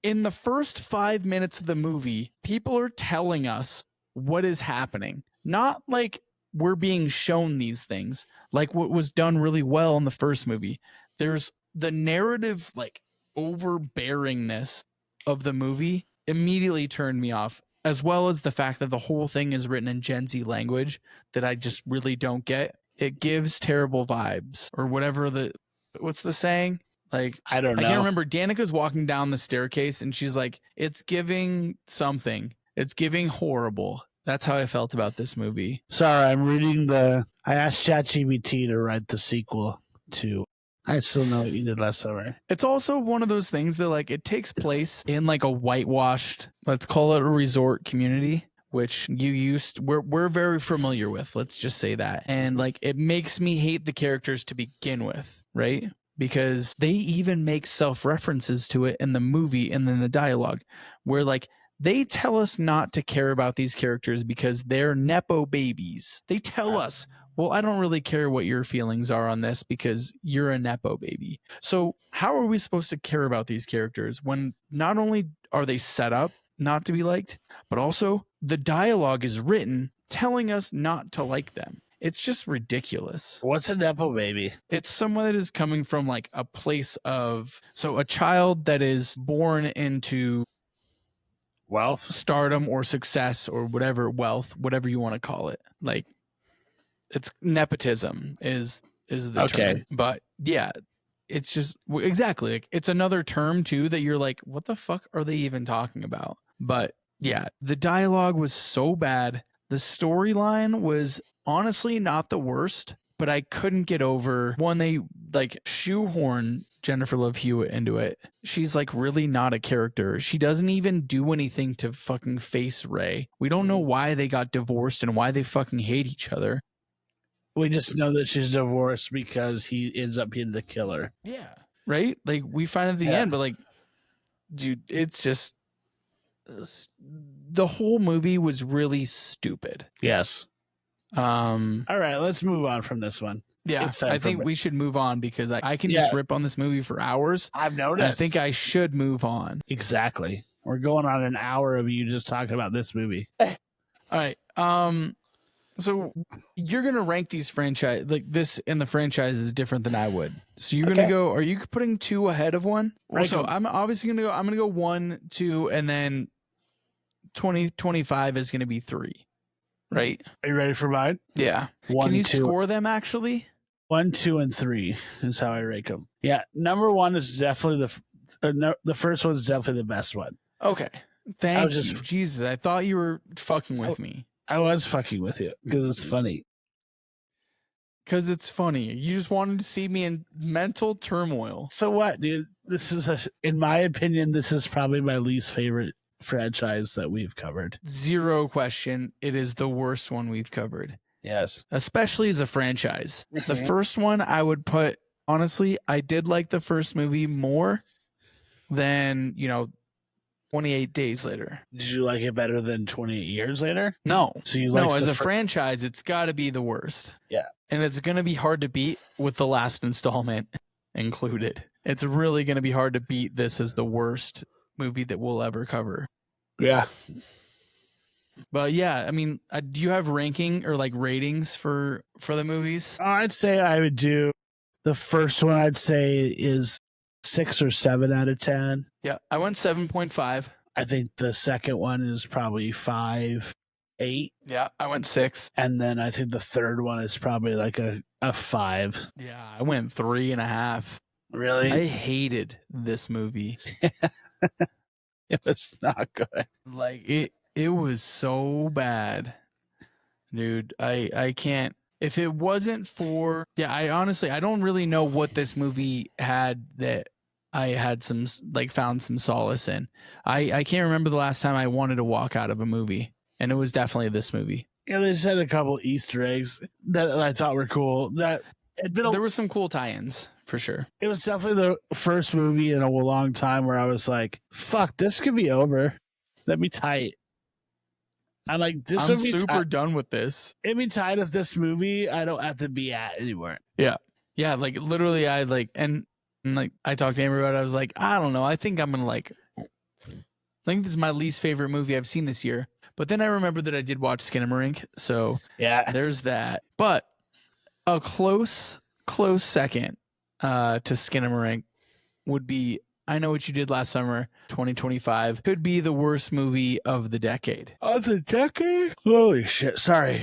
in the first 5 minutes of the movie, people are telling us what is happening. Not like we're being shown these things, like what was done really well in the first movie. There's the narrative, like, overbearingness of the movie immediately turned me off, as well as the fact that the whole thing is written in Gen Z language that I just really don't get. It gives terrible vibes, or whatever what's the saying? Like, I don't know. I can't remember. Danica's walking down the staircase and she's like, it's giving something. It's giving horrible. That's how I felt about this movie. Sorry, I'm reading I asked ChatGPT to write the sequel to. I still know what you did last summer. It's also one of those things that, like, it takes place in like a whitewashed, let's call it a resort community, which we're very familiar with. Let's just say that. And like, it makes me hate the characters to begin with, right? Because they even make self-references to it in the movie and then the dialogue, where like they tell us not to care about these characters because they're nepo babies. They tell us, well, I don't really care what your feelings are on this because you're a nepo baby. So how are we supposed to care about these characters when not only are they set up not to be liked, but also the dialogue is written telling us not to like them? it's just ridiculous. What's a nepo baby? It's someone that is coming from like a place of, so a child that is born into Wealth? stardom or success or whatever, wealth, whatever you want to call it. Like, it's nepotism is the term. But yeah, it's just exactly like, it's another term too that you're like, what the fuck are they even talking about? But yeah, the dialogue was so bad. The storyline was honestly not the worst, but I couldn't get over when they like shoehorn Jennifer Love Hewitt into it. She's like really not a character. She doesn't even do anything to fucking face Ray. We don't know why they got divorced and why they fucking hate each other. We just know that she's divorced because he ends up being the killer. Yeah. Right? Like, we find at the end, but like, dude, it's just, the whole movie was really stupid. Yes. All right, let's move on from this one. Yeah, I think we should move on because I can just rip on this movie for hours. I've noticed. I think I should move on. Exactly. We're going on an hour of you just talking about this movie. All right. So you're gonna rank these franchise, like this in the franchise is different than I would. So you're gonna go. Are you putting 2 ahead of 1? So I'm obviously gonna go. I'm gonna go 1, 2, and then 2025 is gonna be 3. Right? Are you ready for mine? Yeah. 1, Can you 2, score them actually? 1, 2, and 3 is how I rank them. Yeah, number 1 is definitely the first one's definitely the best one. Okay. Thank you. Jesus, I thought you were fucking with me. I was fucking with you because it's funny. Because it's funny. You just wanted to see me in mental turmoil. So what, dude? This is, in my opinion, this is probably my least favorite franchise that we've covered. 0 question. It is the worst one we've covered. Yes. Especially as a franchise. The first one I would put, honestly, I did like the first movie more than, 28 Days Later. Did you like it better than 28 Years Later? No. So you like as a franchise, it's got to be the worst. Yeah. And it's going to be hard to beat with the last installment included. It's really going to be hard to beat this as the worst movie that we'll ever cover. Yeah. But yeah, I mean, do you have ranking or like ratings for the movies? I'd say I would do the first one. I'd say is 6 or 7 out of 10. Yeah, I went 7.5. I think the second one is probably 5, 8. Yeah, I went 6. And then I think the third one is probably like a 5. Yeah, I went 3.5. Really? I hated this movie. It was not good. Like it was so bad. Dude, I can't. If it wasn't for, I honestly, I don't really know what this movie had that I had found some solace in. I can't remember the last time I wanted to walk out of a movie, and it was definitely this movie. Yeah, they just had a couple Easter eggs that I thought were cool. There were some cool tie-ins for sure. It was definitely the first movie in a long time where I was like, "Fuck, this could be over. That'd be tight." I'm like, I'm super done with this. It'd be tight if this movie I don't have to be at anymore. Yeah. Yeah, like literally I I talked to Amber about it. I was like, I don't know. I think I'm gonna I think this is my least favorite movie I've seen this year. But then I remembered that I did watch Skinamarink, so yeah, there's that. But a close second to Skinamarink would be I Know What You Did Last Summer, 2025. Could be the worst movie of the decade. Of the decade? Holy shit. Sorry.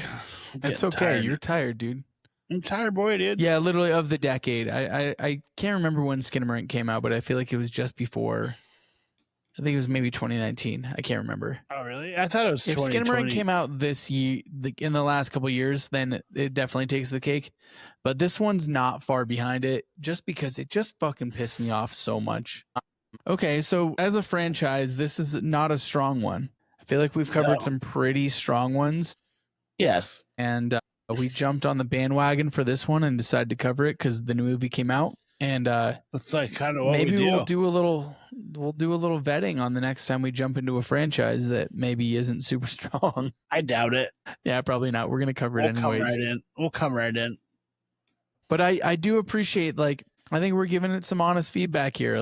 It's okay. Tired. You're tired, dude. I'm tired, boy, dude. Yeah, literally of the decade. I can't remember when Skinamarink came out, but I feel like it was just before. I think it was maybe 2019. I can't remember. Oh, really? I thought it was 2020. If Skinamarink came out this year, in the last couple of years, then it definitely takes the cake. But this one's not far behind it just because it just fucking pissed me off so much. Okay, so as a franchise, this is not a strong one. I feel like we've covered some pretty strong ones. Yes. And we jumped on the bandwagon for this one and decided to cover it because the new movie came out. And it's like kind of what maybe we do. we'll do a little vetting on the next time we jump into a franchise that maybe isn't super strong. I doubt it. Yeah, probably not. We're gonna cover it anyways. We'll come right in. But I do appreciate I think we're giving it some honest feedback here.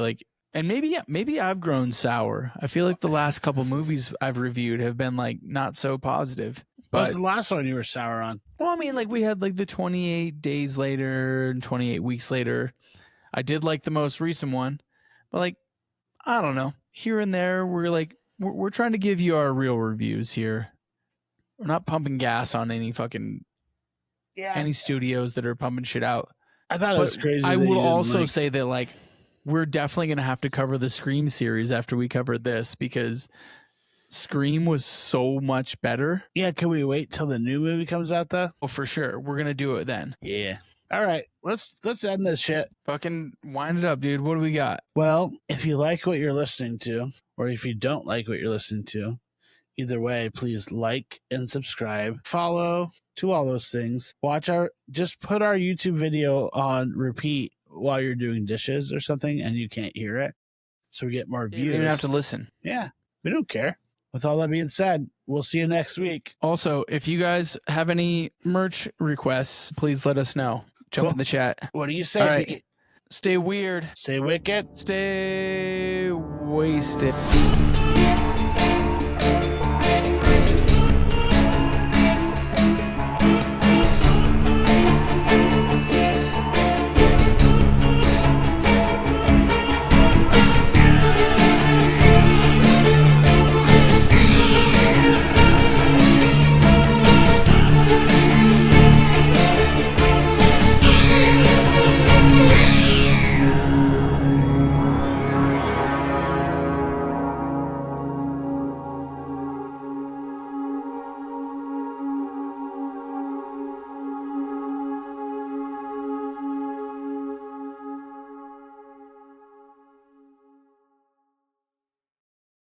And maybe I've grown sour. I feel like the last couple movies I've reviewed have been not so positive. What was But the last one you were sour on? well, I mean, like we had like the 28 days later and 28 weeks later. I did like the most recent one, but like I don't know. Here and there, we're trying to give you our real reviews here. We're not pumping gas on any fucking any studios that are pumping shit out. I thought it was But crazy. I that you will didn't also like- say that like we're definitely gonna have to cover the Scream series after we covered this because Scream was so much better. Yeah, can we wait till the new movie comes out though? Oh, for sure. We're gonna do it then. Yeah. All right, let's end this shit. Fucking wind it up, dude. What do we got? Well, if you like what you're listening to, or if you don't like what you're listening to, either way, please like and subscribe, follow, do all those things. Just put our YouTube video on repeat while you're doing dishes or something and you can't hear it. So we get more You views. don't even have to listen. Yeah, we don't care. With all that being said, we'll see you next week. Also, if you guys have any merch requests, please let us know. Jump Cool. in the chat. What do you say? All right. Stay weird. Say wicked. Stay wasted.